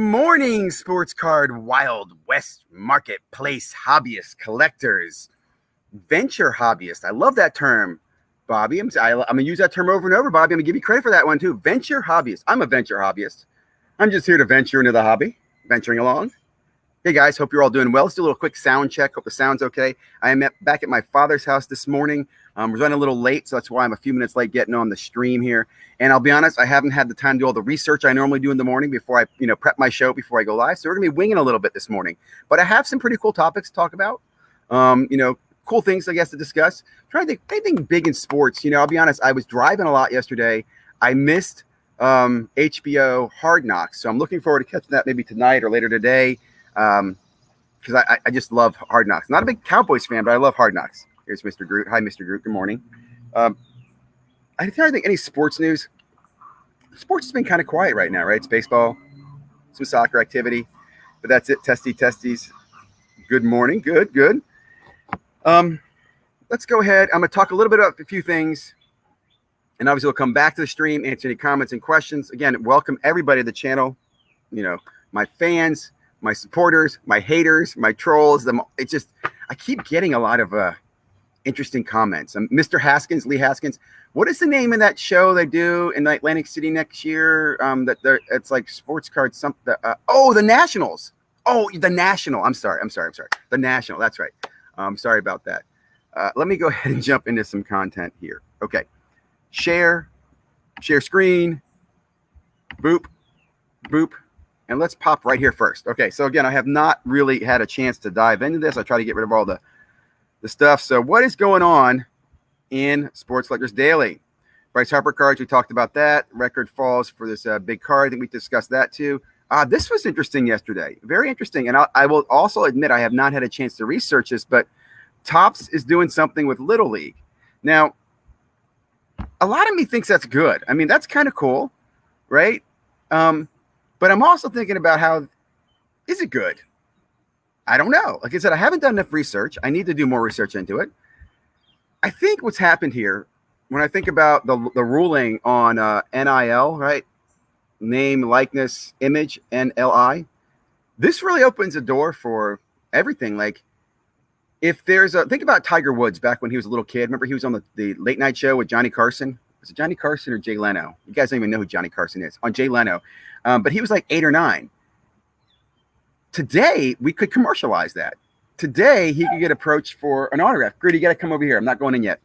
morning, sports card Wild West marketplace hobbyists, collectors, venture hobbyists. I love that term, Bobby. I'm going to use that term over and over, Bobby. I'm going to give you credit for that one, too. Venture hobbyist. I'm a venture hobbyist. I'm just here to venture into the hobby, venturing along. Hey, guys. Hope you're all doing well. Let's do a little quick sound check. Hope the sound's okay. I am back at my father's house this morning. We're running a little late, so that's why I'm a few minutes late getting on the stream here. And I'll be honest, I haven't had the time to do all the research I normally do in the morning before I, prep my show before I go live. So we're gonna be winging a little bit this morning. But I have some pretty cool topics to talk about. Cool things, I guess, to discuss. I'm trying to think anything big in sports. I'll be honest, I was driving a lot yesterday. I missed HBO Hard Knocks, so I'm looking forward to catching that maybe tonight or later today. Because I just love Hard Knocks. Not a big Cowboys fan, but I love Hard Knocks. Here's Mr. Groot. Hi, Mr. Groot. Good morning. I don't think any sports news. Sports has been kind of quiet right now, right? It's baseball, some soccer activity, but that's it. Testies. Good morning. Good. Let's go ahead. I'm going to talk a little bit about a few things, and obviously we'll come back to the stream, answer any comments and questions. Again, welcome everybody to the channel. My fans, my supporters, my haters, my trolls. I keep getting a lot of interesting comments. Mr. Haskins, Lee Haskins. What is the name of that show they do in Atlantic City next year? It's like sports cards. The Nationals. Oh, the National. I'm sorry. The National. That's right. Sorry about that. Let me go ahead and jump into some content here. Okay. Share screen. Boop. And let's pop right here first. Okay. So again, I have not really had a chance to dive into this. I try to get rid of all the stuff. So what is going on in Sports Collectors Daily? Bryce Harper cards, we talked about that. Record falls for this big card. I think we discussed that too. This was interesting yesterday. Very interesting. And I will also admit I have not had a chance to research this, but Topps is doing something with Little League. Now, a lot of me thinks that's good. I mean, that's kind of cool, right? But I'm also thinking about how, is it good? I don't know. Like I said, I haven't done enough research. I need to do more research into it. I think what's happened here, when I think about the ruling on NIL, right? Name, likeness, image, NLI. This really opens a door for everything. Like, if think about Tiger Woods back when he was a little kid. Remember he was on the late night show with Johnny Carson? Was it Johnny Carson or Jay Leno? You guys don't even know who Johnny Carson is. On Jay Leno. But he was like 8 or 9. Today, we could commercialize that. Today, he could get approached for an autograph. Gritty, you got to come over here. I'm not going in yet.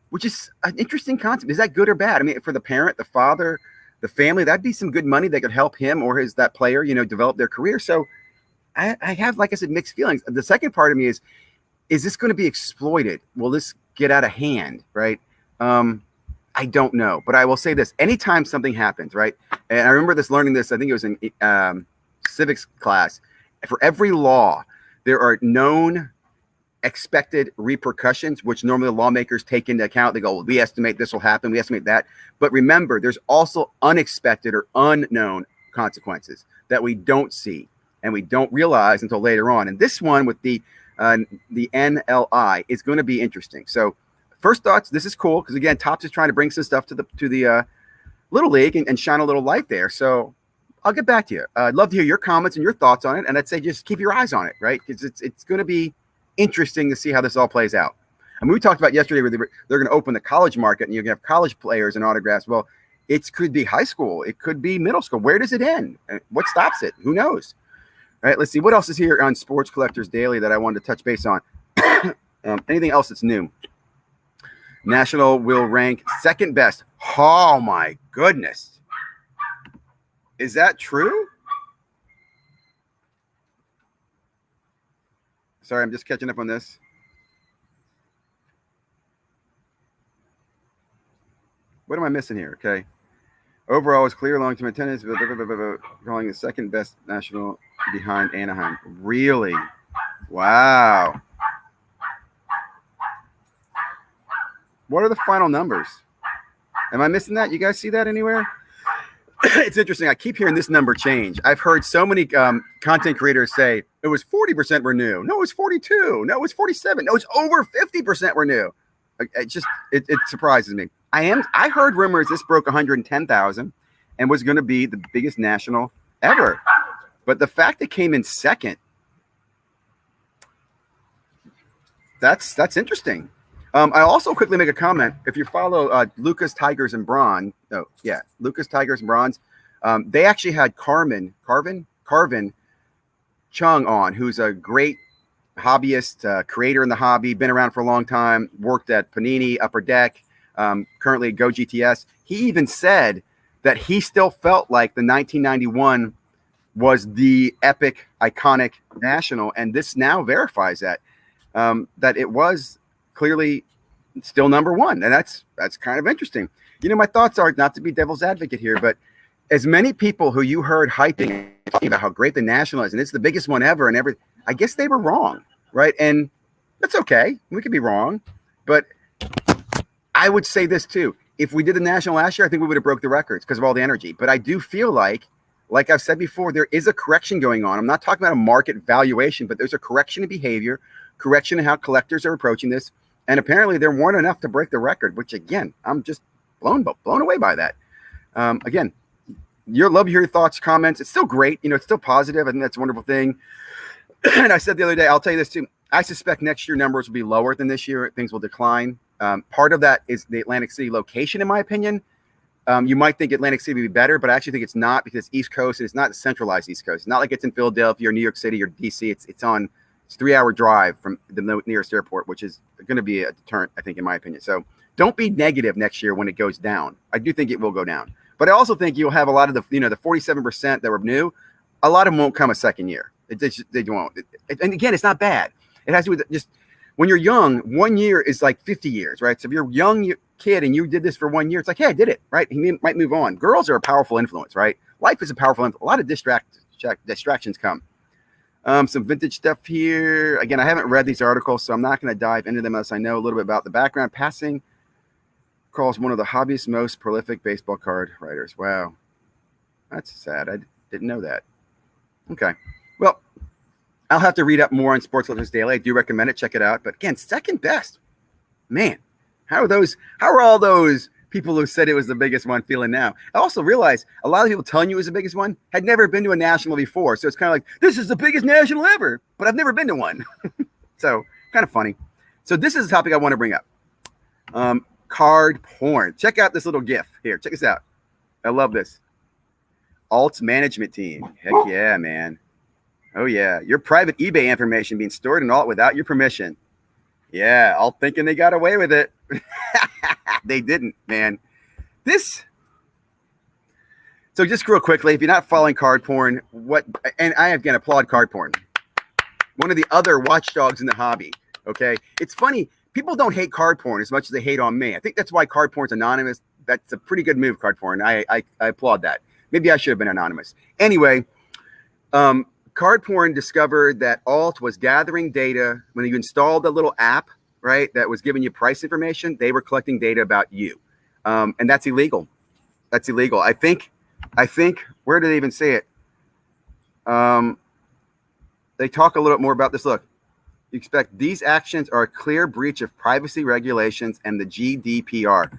Which is an interesting concept. Is that good or bad? I mean, for the parent, the father, the family, that'd be some good money that could help him or that player, develop their career. So I have, like I said, mixed feelings. The second part of me is this going to be exploited? Will this get out of hand, right? I don't know. But I will say this. Anytime something happens, right? And I remember learning this, I think it was in civics class. For every law, there are known expected repercussions, which normally the lawmakers take into account. They go, well, we estimate this will happen. We estimate that. But remember, there's also unexpected or unknown consequences that we don't see and we don't realize until later on. And this one with the NLI is going to be interesting. So first thoughts, this is cool because, again, Topps is trying to bring some stuff to the Little League and shine a little light there. So I'll get back to you. I'd love to hear your comments and your thoughts on it. And I'd say just keep your eyes on it, right? Because it's going to be interesting to see how this all plays out. I mean, we talked about yesterday where they're going to open the college market and you can have college players and autographs. Well, it could be high school. It could be middle school. Where does it end? What stops it? Who knows? All right, let's see. What else is here on Sports Collectors Daily that I wanted to touch base on? Anything else that's new? National will rank second best. Oh, my goodness. Is that true? Sorry, I'm just catching up on this. What am I missing here? Okay. Overall, it's clear long-term attendance, calling the second best national behind Anaheim. Really? Wow. What are the final numbers? Am I missing that? You guys see that anywhere? It's interesting. I keep hearing this number change. I've heard so many content creators say it was 40% were new. No, it was 42. No, it was 47. No, it's over 50% were new. It surprises me. I heard rumors this broke 110,000 and was going to be the biggest national ever. But the fact it came in second, that's interesting. I also quickly make a comment. If you follow Lucas Tigers and Bronze, Lucas Tigers and Bronze, they actually had Carvin Chung on, who's a great hobbyist, creator in the hobby, been around for a long time, worked at Panini, Upper Deck, currently at Go GTS. He even said that he still felt like the 1991 was the epic, iconic national, and this now verifies that it was clearly still number one, and that's kind of interesting. You know, my thoughts are, not to be devil's advocate here, but as many people who you heard hyping, talking about how great the national is, and it's the biggest one ever, and everything, I guess they were wrong, right? And that's okay. We could be wrong, but I would say this too: if we did the national last year, I think we would have broke the records because of all the energy. But I do feel like I've said before, there is a correction going on. I'm not talking about a market valuation, but there's a correction in behavior, correction in how collectors are approaching this. And apparently there weren't enough to break the record, which again, I'm just blown away by that. Again, love to hear your thoughts, comments. It's still great. You know, it's still positive. I think that's a wonderful thing. And I said the other day, I'll tell you this too. I suspect next year numbers will be lower than this year. Things will decline. Part of that is the Atlantic City location, in my opinion. You might think Atlantic City would be better, but I actually think it's not, because it's East Coast and it's not the centralized East Coast. It's not like it's in Philadelphia or New York City or DC. It's a 3-hour drive from the nearest airport, which is going to be a deterrent, I think, in my opinion. So don't be negative next year when it goes down. I do think it will go down, but I also think you'll have a lot of the 47% that were new. A lot of them won't come a second year. They won't. And again, it's not bad. It has to do with just when you're young, 1 year is like 50 years, right? So if you're a young kid and you did this for 1 year, it's like, hey, I did it, right? He might move on. Girls are a powerful influence, right? Life is a powerful influence. A lot of distractions come. Some vintage stuff here. Again, I haven't read these articles, so I'm not going to dive into them unless I know a little bit about the background. Passing calls one of the hobbyist's most prolific baseball card writers. Wow. That's sad. I didn't know that. Okay. Well, I'll have to read up more on Sports Collectors Daily. I do recommend it. Check it out. But again, second best. Man, how are all those people who said it was the biggest one feeling now? I also realize a lot of people telling you it was the biggest one had never been to a national before. So it's kind of like, this is the biggest national ever, but I've never been to one. So kind of funny. So this is a topic I want to bring up. Card porn. Check out this little GIF here. Check this out. I love this. Alts management team. Heck yeah, man. Oh yeah. Your private eBay information being stored in Alt without your permission. Yeah, all thinking they got away with it. They didn't, man. So just real quickly, if you're not following card porn, and I again applaud card porn. One of the other watchdogs in the hobby. Okay. It's funny. People don't hate card porn as much as they hate on me. I think that's why card porn's anonymous. That's a pretty good move, card porn. I applaud that. Maybe I should have been anonymous. Anyway, card porn discovered that Alt was gathering data when you installed the little app, right, that was giving you price information. They were collecting data about you, and that's illegal. That's illegal. I think. Where did they even say it? They talk a little bit more about this. Look, you expect these actions are a clear breach of privacy regulations and the GDPR.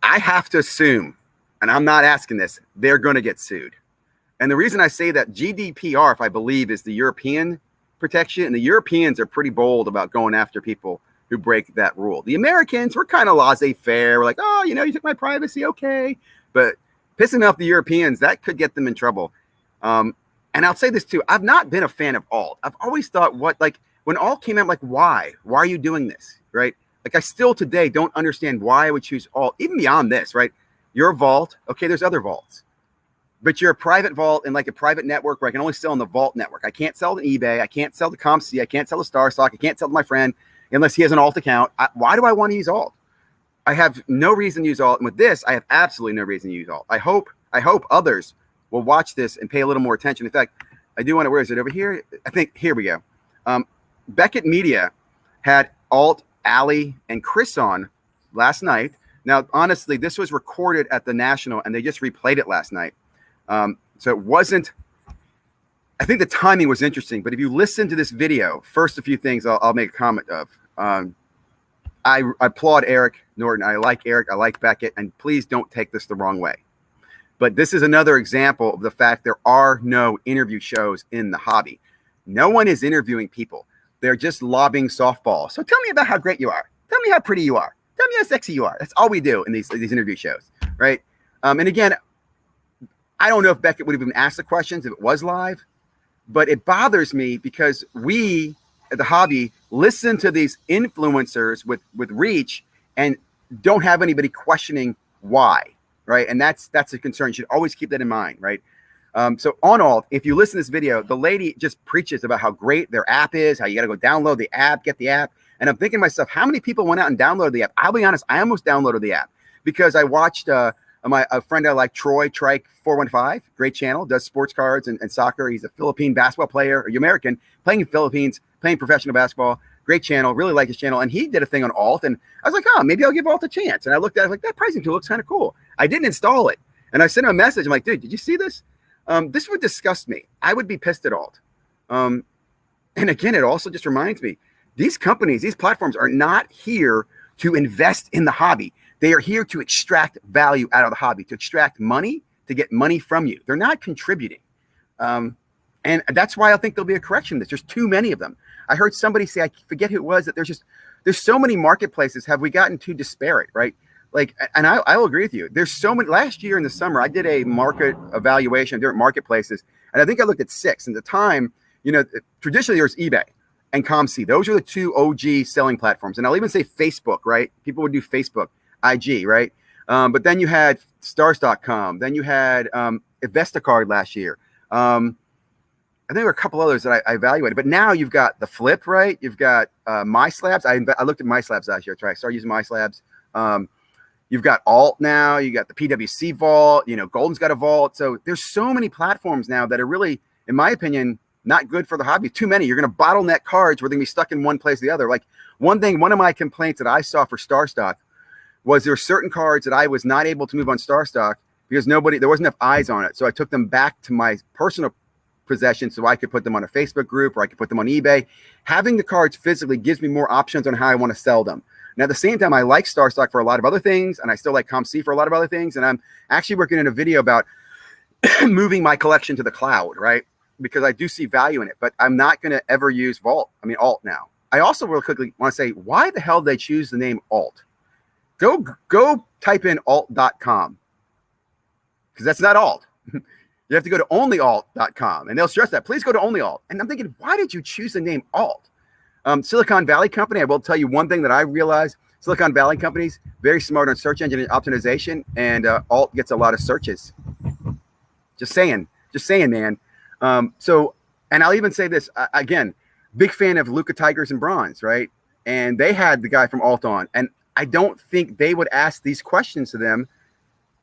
I have to assume, and I'm not asking this, they're going to get sued. And the reason I say that, GDPR, if I believe, is the European protection, and the Europeans are pretty bold about going after people who break that rule. The Americans were kind of laissez-faire. We're like, oh, you took my privacy, okay. But pissing off the Europeans, that could get them in trouble. And I'll say this too, I've not been a fan of Alt. I've always thought, when Alt came out, like, why? Why are you doing this, right? Like, I still today don't understand why I would choose Alt, even beyond this, right? You're a vault. Okay, there's other vaults. But you're a private vault and like a private network where I can only sell on the vault network. I can't sell to eBay. I can't sell to ComC. I can't sell to StarStock. I can't sell to my friend unless he has an Alt account. Why do I want to use Alt? I have no reason to use Alt. And with this, I have absolutely no reason to use Alt. I hope others will watch this and pay a little more attention. In fact, I do want to, where is it over here? I think, here we go. Beckett Media had Alt, Ali, and Chris on last night. Now, honestly, this was recorded at the National and they just replayed it last night. So it wasn't, I think the timing was interesting, but if you listen to this video, first a few things I'll make a comment of. I applaud Eric Norton. I like Eric. I like Beckett. And please don't take this the wrong way. But this is another example of the fact there are no interview shows in the hobby. No one is interviewing people. They're just lobbing softballs. So tell me about how great you are. Tell me how pretty you are. Tell me how sexy you are. That's all we do in these interview shows, right? And again, I don't know if Beckett would have even asked the questions if it was live, but it bothers me because we at the hobby listen to these influencers with reach and don't have anybody questioning why, right? And that's a concern. You should always keep that in mind, right? So on all, if you listen to this video, the lady just preaches about how great their app is, how you got to go download the app, get the app. And I'm thinking to myself, how many people went out and downloaded the app? I'll be honest, I almost downloaded the app because I watched a friend I like, Troy Trike 415, great channel, does sports cards and soccer. He's a Philippine basketball player, or American, playing in Philippines, playing professional basketball. Great channel, really like his channel. And he did a thing on Alt, and I was like, oh, maybe I'll give Alt a chance. And I looked at it like, that pricing tool looks kind of cool. I didn't install it. And I sent him a message. I'm like, dude, did you see this? This would disgust me. I would be pissed at Alt. And again, it also just reminds me, these companies, these platforms are not here to invest in the hobby. They are here to extract value out of the hobby, to extract money, to get money from you. They're not contributing. And that's why I think there'll be a correction in this. There's too many of them. I heard somebody say, I forget who it was, that there's so many marketplaces. Have we gotten too disparate, right? Like, and I will agree with you. There's so many. Last year in the summer, I did a market evaluation of different marketplaces, and I think I looked at 6. And at the time, traditionally there was eBay and ComC. Those are the 2 OG selling platforms. And I'll even say Facebook, right? People would do Facebook, IG, right? But then you had Stars.com. Then you had Investacard last year. I think there were a couple others that I evaluated. But now you've got the Flip, right? You've got MySlabs. I looked at MySlabs last year. I started using MySlabs. You've got Alt now. You got the PWC Vault. Golden's got a vault. So there's so many platforms now that are really, in my opinion, not good for the hobby. Too many. You're going to bottleneck cards where they're going to be stuck in one place or the other. Like one of my complaints that I saw for Star Stock was there were certain cards that I was not able to move on Star Stock because there wasn't enough eyes on it. So I took them back to my personal possession so I could put them on a Facebook group or I could put them on eBay. Having the cards physically gives me more options on how I want to sell them. And at the same time, I like Star Stock for a lot of other things, and I still like ComC for a lot of other things. And I'm actually working in a video about moving my collection to the cloud, right? Because I do see value in it, but I'm not going to ever use Alt now. I also real quickly want to say, why the hell did they choose the name Alt? Go type in alt.com, because that's not Alt. You have to go to onlyalt.com, and they'll stress that. Please go to onlyalt. And I'm thinking, why did you choose the name Alt? Silicon Valley Company, I will tell you one thing that I realized. Silicon Valley companies, very smart on search engine optimization, and Alt gets a lot of searches. Just saying, man. And I'll even say this, again, big fan of Luca Tigers and Bronze, right? And they had the guy from Alt on, and I don't think they would ask these questions to them.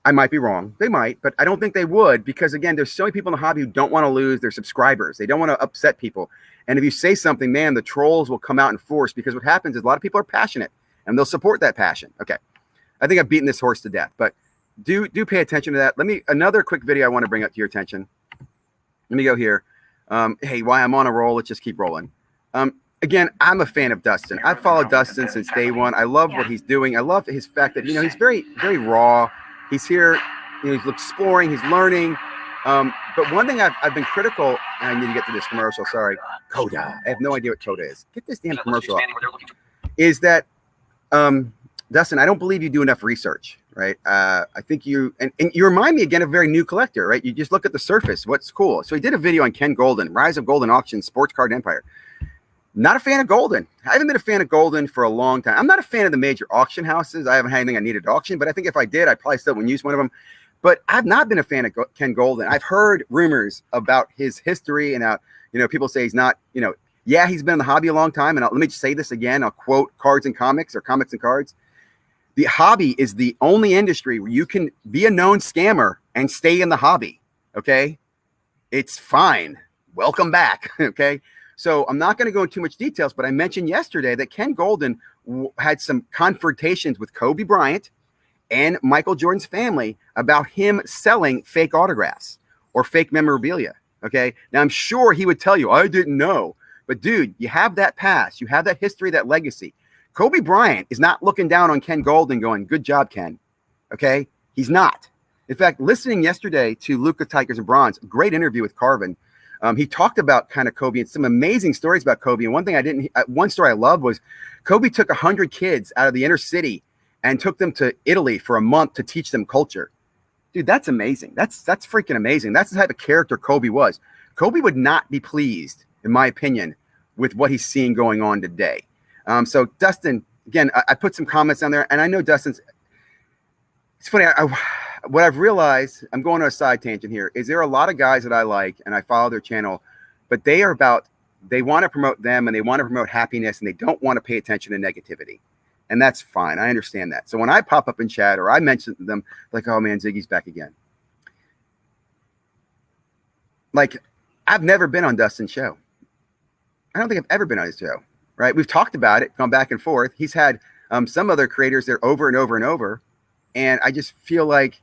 I might be wrong. They might, but I don't think they would, because again, there's so many people in the hobby who don't want to lose their subscribers. They don't want to upset people. And if you say something, man, the trolls will come out in force, because what happens is a lot of people are passionate and they'll support that passion. Okay. I think I've beaten this horse to death, but do pay attention to that. Another quick video I want to bring up to your attention. Let me go here. Hey, while I'm on a roll, let's just keep rolling. Again, I'm a fan of Dustin. I've followed Dustin since day one. I love what he's doing. I love his fact that, he's very, very raw. He's here, he's exploring, he's learning. But one thing I've been critical, and I need to get to this commercial, sorry. Coda. I have no idea what Coda is. Get this damn commercial off. Is that, Dustin, I don't believe you do enough research, right? I think you remind me again of a very new collector, right? You just look at the surface, what's cool. So he did a video on Ken Golden, Rise of Golden Auction, Sports Card Empire. Not a fan of Golden. I haven't been a fan of Golden for a long time. I'm not a fan of the major auction houses. I haven't had anything I needed to auction, but I think if I did, I probably still wouldn't use one of them. But I've not been a fan of Ken Golden. I've heard rumors about his history and how, people say he's not, yeah, he's been in the hobby a long time. And let me just say this again. I'll quote Cards and Comics, or Comics and Cards. The hobby is the only industry where you can be a known scammer and stay in the hobby. Okay. It's fine. Welcome back. Okay. So I'm not going to go into too much details, but I mentioned yesterday that Ken Golden had some confrontations with Kobe Bryant and Michael Jordan's family about him selling fake autographs or fake memorabilia. Okay. Now I'm sure he would tell you, I didn't know, but dude, you have that past, you have that history, that legacy. Kobe Bryant is not looking down on Ken Golden going, good job, Ken. Okay. He's not. In fact, listening yesterday to Luca Tigers and Bronze, great interview with Carvin. He talked about kind of Kobe and some amazing stories about Kobe. And one story I loved was Kobe took 100 kids out of the inner city and took them to Italy for a month to teach them culture. Dude, that's amazing. That's freaking amazing. That's the type of character Kobe was. Kobe would not be pleased, in my opinion, with what he's seeing going on today. So Dustin, again, I put some comments on there, and I know Dustin's. It's funny. What I've realized, I'm going on a side tangent here, is there are a lot of guys that I like and I follow their channel, but they want to promote them and they want to promote happiness and they don't want to pay attention to negativity. And that's fine. I understand that. So when I pop up in chat or I mention to them, like, oh man, Ziggy's back again. Like, I've never been on Dustin's show. I don't think I've ever been on his show, right? We've talked about it, gone back and forth. He's had some other creators there over and over and over. And I just feel like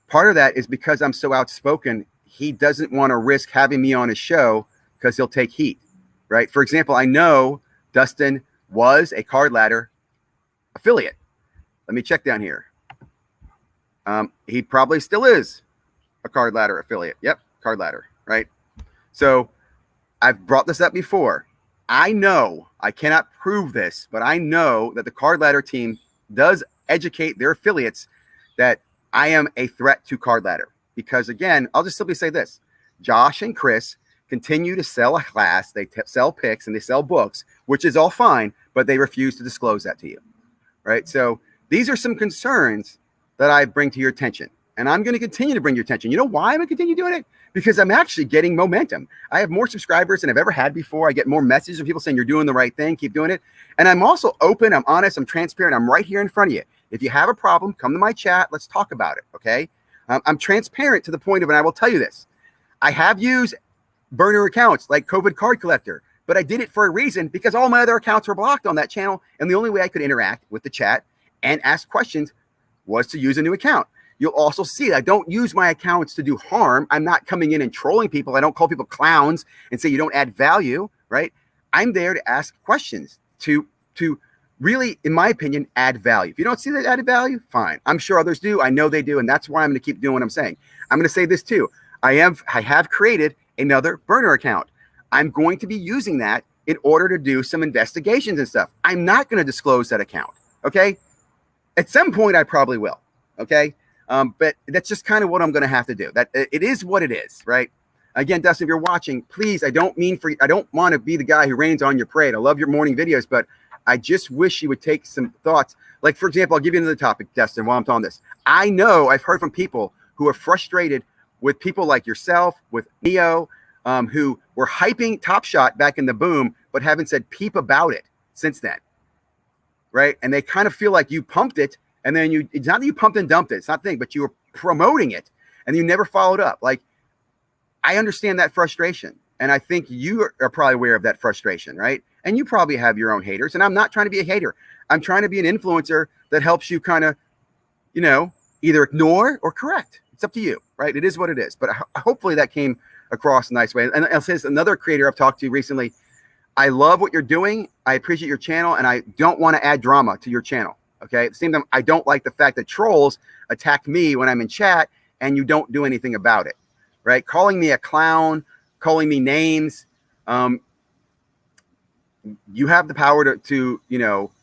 part of that is because I'm so outspoken, he doesn't want to risk having me on his show because he'll take heat, right? For example, I know Dustin was a Card Ladder affiliate. Let me check down here. He probably still is a Card Ladder affiliate. Yep, Card Ladder, right? So I've brought this up before. I know, I cannot prove this, but I know that the Card Ladder team does educate their affiliates that I am a threat to Card Ladder. Because again, I'll just simply say this. Josh and Chris continue to sell a class. They sell picks and they sell books, which is all fine, but they refuse to disclose that to you, right? So these are some concerns that I bring to your attention. And I'm going to continue to bring your attention. You know why I'm going to continue doing it? Because I'm actually getting momentum. I have more subscribers than I've ever had before. I get more messages from people saying you're doing the right thing. Keep doing it. And I'm also open. I'm honest. I'm transparent. I'm right here in front of you. If you have a problem, come to my chat. Let's talk about it. Okay. I'm transparent to the point of, and I will tell you this. I have used burner accounts like COVID Card Collector, but I did it for a reason because all my other accounts were blocked on that channel. And the only way I could interact with the chat and ask questions was to use a new account. You'll also see I don't use my accounts to do harm. I'm not coming in and trolling people. I don't call people clowns and say you don't add value, right? I'm there to ask questions to really, in my opinion, add value. If you don't see that added value, fine. I'm sure others do. I know they do. And that's why I'm going to keep doing what I'm saying. I'm going to say this too. I have created another burner account. I'm going to be using that in order to do some investigations and stuff. I'm not going to disclose that account. Okay. At some point I probably will. Okay. But that's just kind of what I'm going to have to do. That it is what it is, right? Again, Dustin, if you're watching, please, I don't want to be the guy who rains on your parade. I love your morning videos, but I just wish you would take some thoughts. Like, for example, I'll give you another topic, Dustin, while I'm talking this. I know I've heard from people who are frustrated with people like yourself, with Neo, who were hyping Top Shot back in the boom, but haven't said peep about it since then, right? And they kind of feel like you pumped it, and then it's not that you pumped and dumped it. It's not the thing, but you were promoting it, and you never followed up. Like, I understand that frustration, and I think you are probably aware of that frustration, right? And you probably have your own haters, and I'm not trying to be a hater. I'm trying to be an influencer that helps you kind of, either ignore or correct. It's up to you, right? It is what it is. But hopefully that came across a nice way. And I'll say this, another creator I've talked to recently, I love what you're doing. I appreciate your channel, and I don't want to add drama to your channel, okay? At the same time, I don't like the fact that trolls attack me when I'm in chat, and you don't do anything about it, right? Calling me a clown, calling me names, you have the power to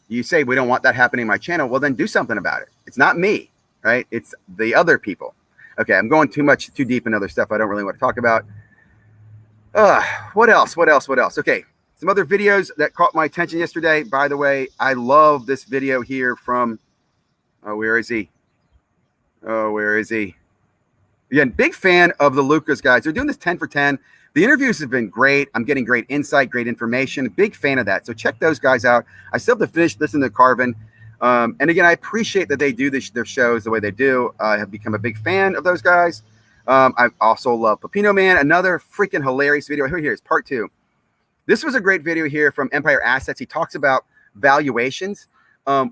you say we don't want that happening in my channel. Well, then do something about it. It's not me, right? It's the other people. Okay, I'm going too deep in other stuff I don't really want to talk about. What else? Okay, some other videos that caught my attention yesterday. By the way, I love this video here from, where is he? Again, big fan of the Lucas guys. They're doing this 10 for 10. The interviews have been great. I'm getting great insight, great information. Big fan of that. So check those guys out. I still have to finish listening to Carvin. And again, I appreciate that they do their shows the way they do. I have become a big fan of those guys. I also love Pepino Man. Another freaking hilarious video. Here's part 2. This was a great video here from Empire Assets. He talks about valuations,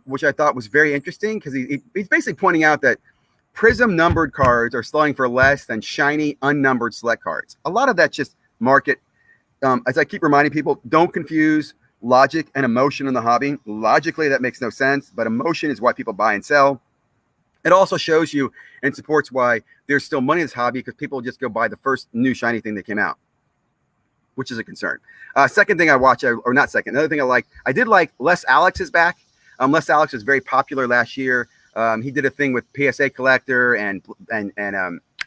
which I thought was very interesting because he's basically pointing out that Prism numbered cards are selling for less than shiny unnumbered select cards. A lot of that's just market. As I keep reminding people, don't confuse logic and emotion in the hobby. Logically, that makes no sense, but emotion is why people buy and sell. It also shows you and supports why there's still money in this hobby, because people just go buy the first new shiny thing that came out, which is a concern. Second thing I watch, or not second, another thing I did like Les Alex is back. Les Alex was very popular last year. He did a thing with PSA Collector and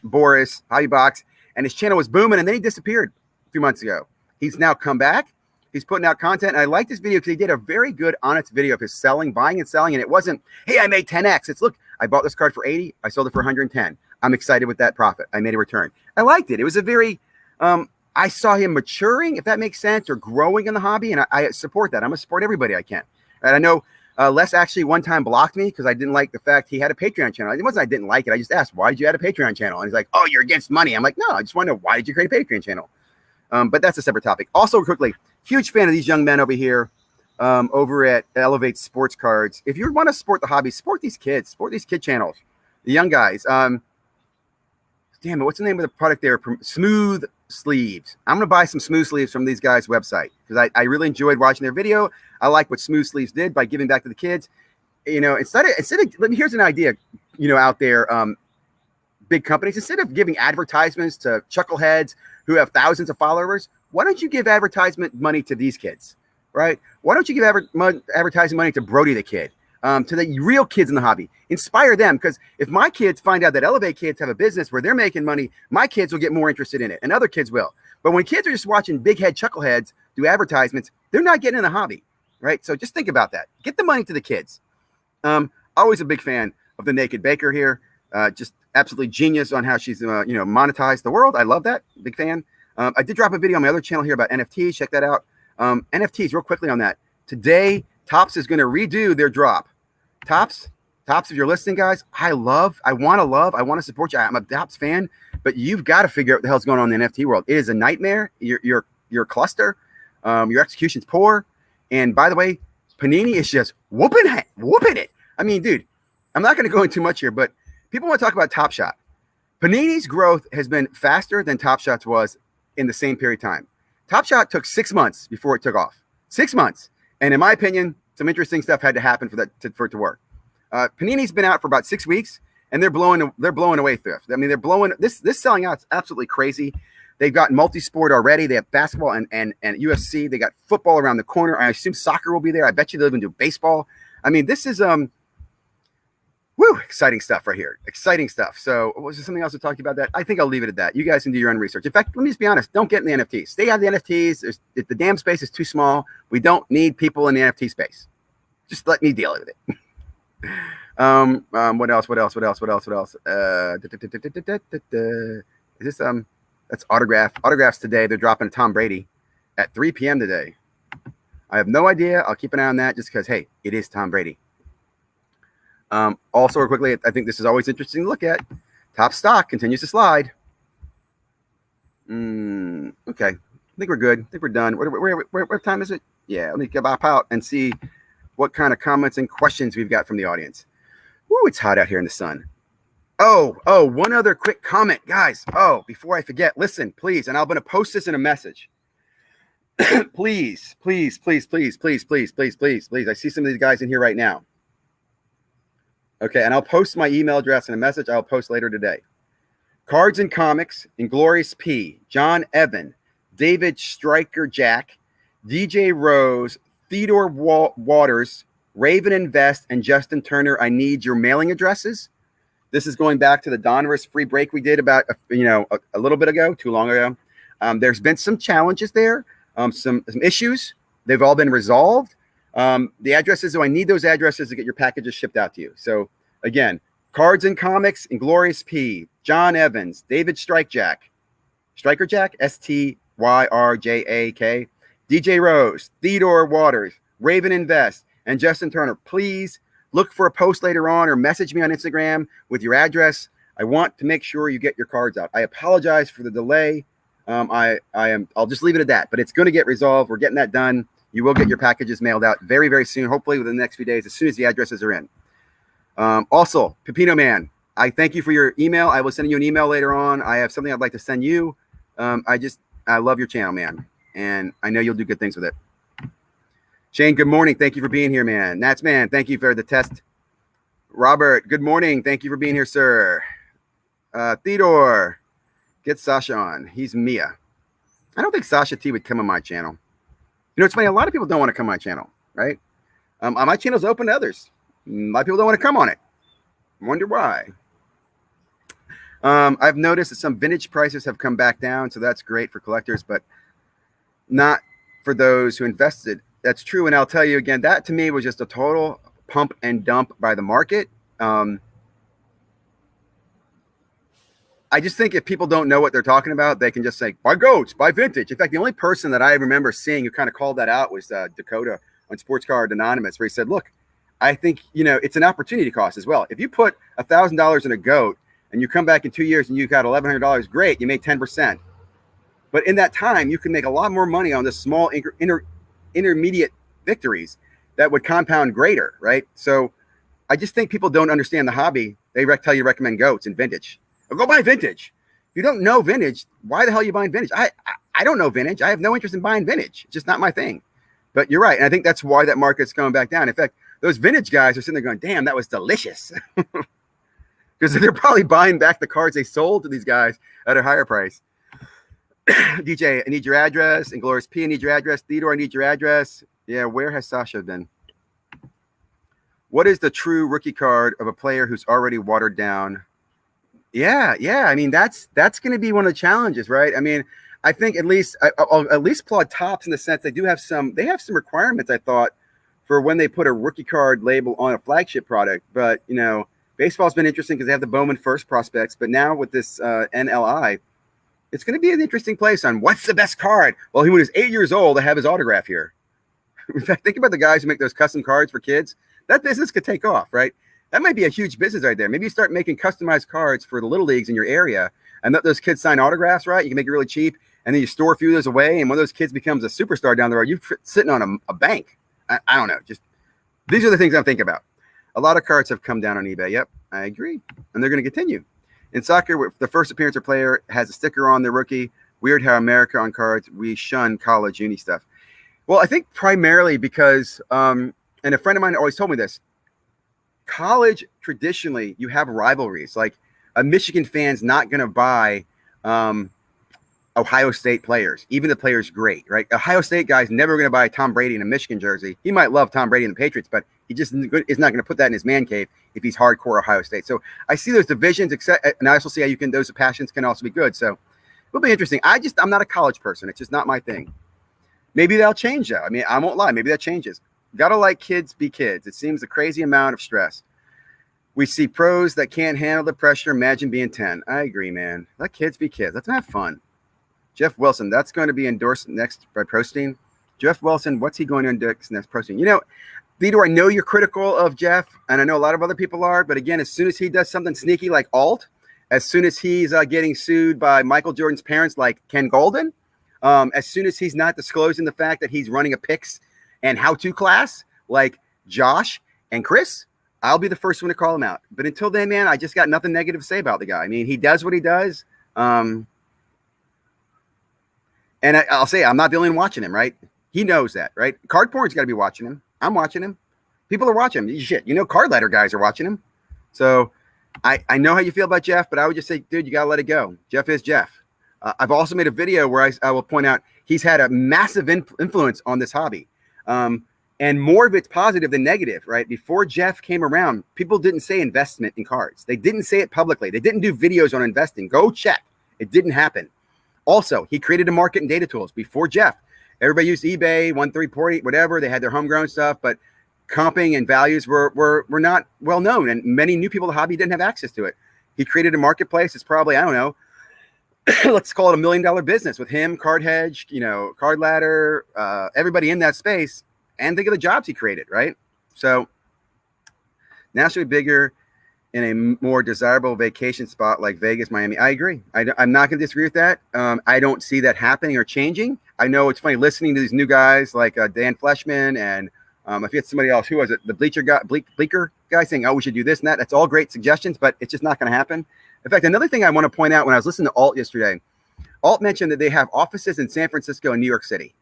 Boris Hobby Box, and his channel was booming, and then he disappeared a few months ago. He's now come back. He's putting out content, and I like this video because he did a very good, honest video of his buying and selling, and it wasn't, hey, I made 10x. It's, look, I bought this card for 80. I sold it for 110. I'm excited with that profit. I made a return. I liked it. It was a very, I saw him maturing, if that makes sense, or growing in the hobby, and I support that. I'm going to support everybody I can. And I know Les actually one time blocked me because I didn't like the fact he had a Patreon channel. It wasn't I didn't like it. I just asked, why did you add a Patreon channel? And he's like, oh, you're against money. I'm like, no, I just want to know, why did you create a Patreon channel? But that's a separate topic. Also, quickly, huge fan of these young men over here over at Elevate Sports Cards. If you want to support the hobby, support these kids, support these kid channels, the young guys. Damn it, what's the name of the product there? Smooth Sleeves. I'm going to buy some Smooth Sleeves from these guys' website because I really enjoyed watching their video. I like what Smooth Sleeves did by giving back to the kids. You know, instead of here's an idea, you know, out there, big companies, instead of giving advertisements to chuckleheads who have thousands of followers, why don't you give advertisement money to these kids, right? Why don't you give advertising money to Brody the Kid, to the real kids in the hobby? Inspire them, because if my kids find out that Elevate kids have a business where they're making money, my kids will get more interested in it, and other kids will. But when kids are just watching big head chuckleheads do advertisements, they're not getting in the hobby, right? So just think about that. Get the money to the kids. Always a big fan of the Naked Baker here. Just absolutely genius on how she's, monetized the world. I love that. Big fan. I did drop a video on my other channel here about NFTs. Check that out. NFTs, real quickly on that. Today, Topps is going to redo their drop. Topps, if you're listening, guys, I want to support you. I'm a Topps fan, but you've got to figure out what the hell's going on in the NFT world. It is a nightmare. Your cluster, your execution's poor. And by the way, Panini is just whooping it. I mean, dude, I'm not going to go into too much here, but people want to talk about Top Shot. Panini's growth has been faster than Top Shot's was in the same period of time. Top Shot took 6 months before it took off. 6 months. And in my opinion, some interesting stuff had to happen for it to work. Panini's been out for about 6 weeks, and they're blowing away thrift. I mean, they're blowing this selling out. It's absolutely crazy. They've got multi-sport already. They have basketball and UFC. They got football around the corner. I assume soccer will be there. I bet you they'll even do baseball. I mean, this is exciting stuff right here. Exciting stuff. So was there something else to talk about that? I think I'll leave it at that. You guys can do your own research. In fact, let me just be honest. Don't get in the NFTs. Stay out of the NFTs. The damn space is too small. We don't need people in the NFT space. Just let me deal with it. What else? Is this that's autographs today. They're dropping Tom Brady at 3 p.m. today. I have no idea. I'll keep an eye on that just because, hey, it is Tom Brady. Also, quickly, I think this is always interesting to look at. Top stock continues to slide. Okay. I think we're good. I think we're done. What time is it? Yeah, let me pop out and see what kind of comments and questions we've got from the audience. Woo, it's hot out here in the sun. Oh, one other quick comment, guys. Oh, before I forget, listen, please, and I'm going to post this in a message. Please. I see some of these guys in here right now. Okay, and I'll post my email address in a message I'll post later today. Cards and Comics, Inglorious P, John Evan, David Stryker Jack, DJ Rose, Theodore Waters, Raven Invest, and Justin Turner. I need your mailing addresses. This is going back to the Donruss free break we did about a little bit ago, too long ago. There's been some challenges there, some issues. They've all been resolved. The addresses, so I need those addresses to get your packages shipped out to you. So again, Cards and Comics, Inglorious P, John Evans, David Strykerjack, STYRJAK, DJ Rose, Theodore Waters, Raven Invest, and Justin Turner. Please look for a post later on or message me on Instagram with your address. I want to make sure you get your cards out. I apologize for the delay. I'll just leave it at that, but it's going to get resolved. We're getting that done. You will get your packages mailed out very, very soon, hopefully within the next few days, as soon as the addresses are in. Also, Pepino Man, I thank you for your email. I will send you an email later on. I have something I'd like to send you. I love your channel, man, and I know you'll do good things with it. Shane, good morning. Thank you for being here, man. Nats, man, thank you for the test. Robert, good morning. Thank you for being here, sir. Theodore, get Sasha on. He's Mia. I don't think Sasha T would come on my channel. You know, it's funny. A lot of people don't want to come on my channel, right? My channel's open to others. A lot of people don't want to come on it. Wonder why. I've noticed that some vintage prices have come back down, so that's great for collectors, but not for those who invested. That's true, and I'll tell you again, that to me was just a total pump and dump by the market. I just think if people don't know what they're talking about, they can just say, buy goats, buy vintage. In fact, the only person that I remember seeing who kind of called that out was Dakota on Sports Card Anonymous, where he said, look, I think, you know, it's an opportunity cost as well. If you put $1,000 in a goat and you come back in 2 years and you got $1,100, great, you made 10%. But in that time, you can make a lot more money on the small intermediate victories that would compound greater, right? So I just think people don't understand the hobby. They tell you to recommend goats and vintage. Go buy vintage. If you don't know vintage, why the hell are you buying vintage? I don't know vintage. I have no interest in buying vintage. It's just not my thing. But you're right. And I think that's why that market's going back down. In fact, those vintage guys are sitting there going, damn, that was delicious. Because they're probably buying back the cards they sold to these guys at a higher price. DJ, I need your address. And Glorious P, I need your address. Theodore, I need your address. Yeah, where has Sasha been? What is the true rookie card of a player who's already watered down? Yeah. I mean, that's going to be one of the challenges, right? I mean, I think I'll at least applaud Topps in the sense they have some requirements, I thought, for when they put a rookie card label on a flagship product. But, you know, baseball's been interesting because they have the Bowman first prospects. But now with this NLI, it's going to be an interesting place on what's the best card. Well, when he was 8 years old, I have his autograph here. In fact, think about the guys who make those custom cards for kids. That business could take off, right? That might be a huge business right there. Maybe you start making customized cards for the little leagues in your area and let those kids sign autographs, right? You can make it really cheap. And then you store a few of those away. And when those kids becomes a superstar down the road, you're sitting on a bank. I don't know. Just these are the things I'm thinking about. A lot of cards have come down on eBay. Yep, I agree. And they're going to continue. In soccer, the first appearance or player has a sticker on their rookie. Weird how America on cards, we shun college uni stuff. Well, I think primarily because, and a friend of mine always told me this, college, traditionally, you have rivalries. Like a Michigan fan's not going to buy Ohio State players, even the player's great, right? Ohio State guy's never going to buy Tom Brady in a Michigan jersey. He might love Tom Brady and the Patriots, but he just is not going to put that in his man cave if he's hardcore Ohio State. So I see those divisions, and I also see how those passions can also be good. So it'll be interesting. I'm not a college person. It's just not my thing. Maybe that'll change though. I mean, I won't lie. Maybe that changes. Gotta let kids be kids. It seems a crazy amount of stress. We see pros that can't handle the pressure. Imagine being 10. I agree, man. Let kids be kids. Let's have fun. Jeff Wilson, that's going to be endorsed next by Prostein. Jeff Wilson, what's he going to endorse next? Prostein. You know, Theodore, I know you're critical of Jeff, and I know a lot of other people are, but again, as soon as he does something sneaky like alt, as soon as he's getting sued by Michael Jordan's parents like Ken Golden, as soon as he's not disclosing the fact that he's running a picks and how-to class like Josh and Chris, I'll be the first one to call him out. But until then, man, I just got nothing negative to say about the guy. I mean, he does what he does. And I'll say I'm not the only one watching him, right? He knows that, right? Card porn's got to be watching him. I'm watching him. People are watching him. Shit, you know, card letter guys are watching him. So I know how you feel about Jeff, but I would just say, dude, you got to let it go. Jeff is Jeff. I've also made a video where I will point out he's had a massive influence on this hobby. And more of it's positive than negative, right? Before Jeff came around, people didn't say investment in cards. They didn't say it publicly. They didn't do videos on investing. Go check. It didn't happen. Also, he created a market and data tools before Jeff. Everybody used eBay, 1340, whatever. They had their homegrown stuff, but comping and values were not well known. And many new people in the hobby didn't have access to it. He created a marketplace. It's probably, I don't know, let's call it $1 million business with him, Card Hedge, you know, Card Ladder, everybody in that space. And think of the jobs he created, right? So now should be bigger in a more desirable vacation spot like Vegas, Miami. I agree. I'm not going to disagree with that. I don't see that happening or changing. I know it's funny listening to these new guys like Dan Fleshman and I forget somebody else. Who was it? The Bleaker guy saying, oh, we should do this and that. That's all great suggestions, but it's just not going to happen. In fact, another thing I want to point out when I was listening to Alt yesterday, Alt mentioned that they have offices in San Francisco and New York City.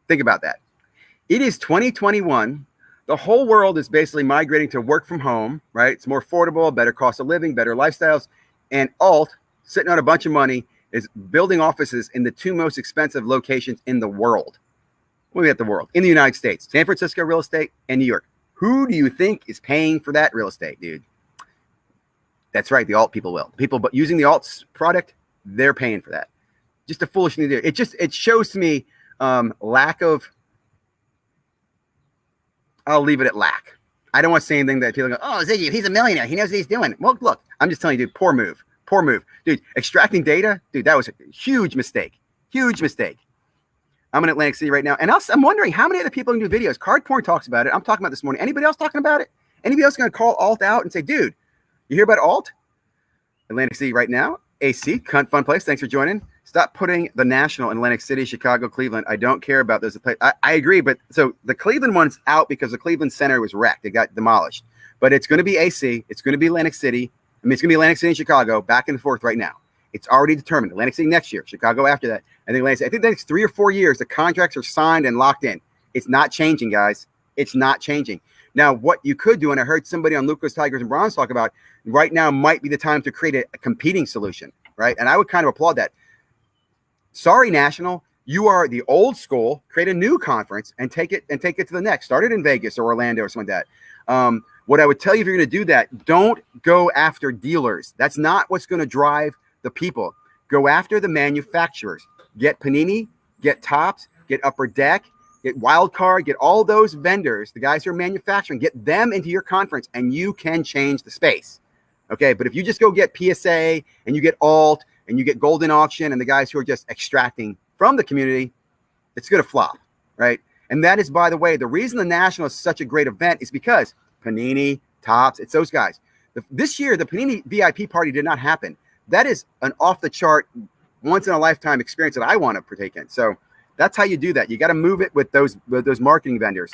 Think about that. It is 2021. The whole world is basically migrating to work from home, right? It's more affordable, better cost of living, better lifestyles. And alt, sitting on a bunch of money, is building offices in the two most expensive locations in the world. What do we have the world? In the United States, San Francisco real estate and New York. Who do you think is paying for that real estate, dude? That's right, the alt people will. People but using the alt's product, they're paying for that. Just a foolish thing to do. It shows to me lack of, I'll leave it at lack. I don't want to say anything that people go, oh, Ziggy, he's a millionaire. He knows what he's doing. Well, look, I'm just telling you, dude, poor move. Poor move. Dude, extracting data, dude, that was a huge mistake. Huge mistake. I'm in Atlantic City right now. And I'm wondering how many other people can do videos. Card Porn talks about it. I'm talking about this morning. Anybody else talking about it? Anybody else going to call alt out and say, dude, you hear about alt? Atlantic City right now. AC, fun place. Thanks for joining. Stop putting the National in Atlantic City, Chicago, Cleveland. I don't care about those. I agree, but so the Cleveland one's out because the Cleveland Center was wrecked. It got demolished. But it's going to be AC. It's going to be Atlantic City. I mean, it's going to be Atlantic City and Chicago, back and forth right now. It's already determined. Atlantic City next year, Chicago after that. I think the next 3 or 4 years, the contracts are signed and locked in. It's not changing, guys. It's not changing. Now, what you could do, and I heard somebody on Lucas, Tigers, and Bronze talk about, right now might be the time to create a competing solution, right? And I would kind of applaud that. Sorry, National, you are the old school. Create a new conference and take it to the next. Start it in Vegas or Orlando or something like that. What I would tell you, if you're going to do that, don't go after dealers. That's not what's going to drive the people. Go after the manufacturers. Get Panini, get Topps, get Upper Deck, get Wildcard, get all those vendors, the guys who are manufacturing, get them into your conference, and you can change the space. Okay, but if you just go get PSA and you get alt and you get Golden Auction and the guys who are just extracting from the community, it's going to flop, right? And that is, by the way, the reason the National is such a great event is because Panini, Topps, it's those guys. This year, the Panini VIP party did not happen. That is an off-the-chart, once-in-a-lifetime experience that I want to partake in. So that's how you do that. You got to move it with those marketing vendors.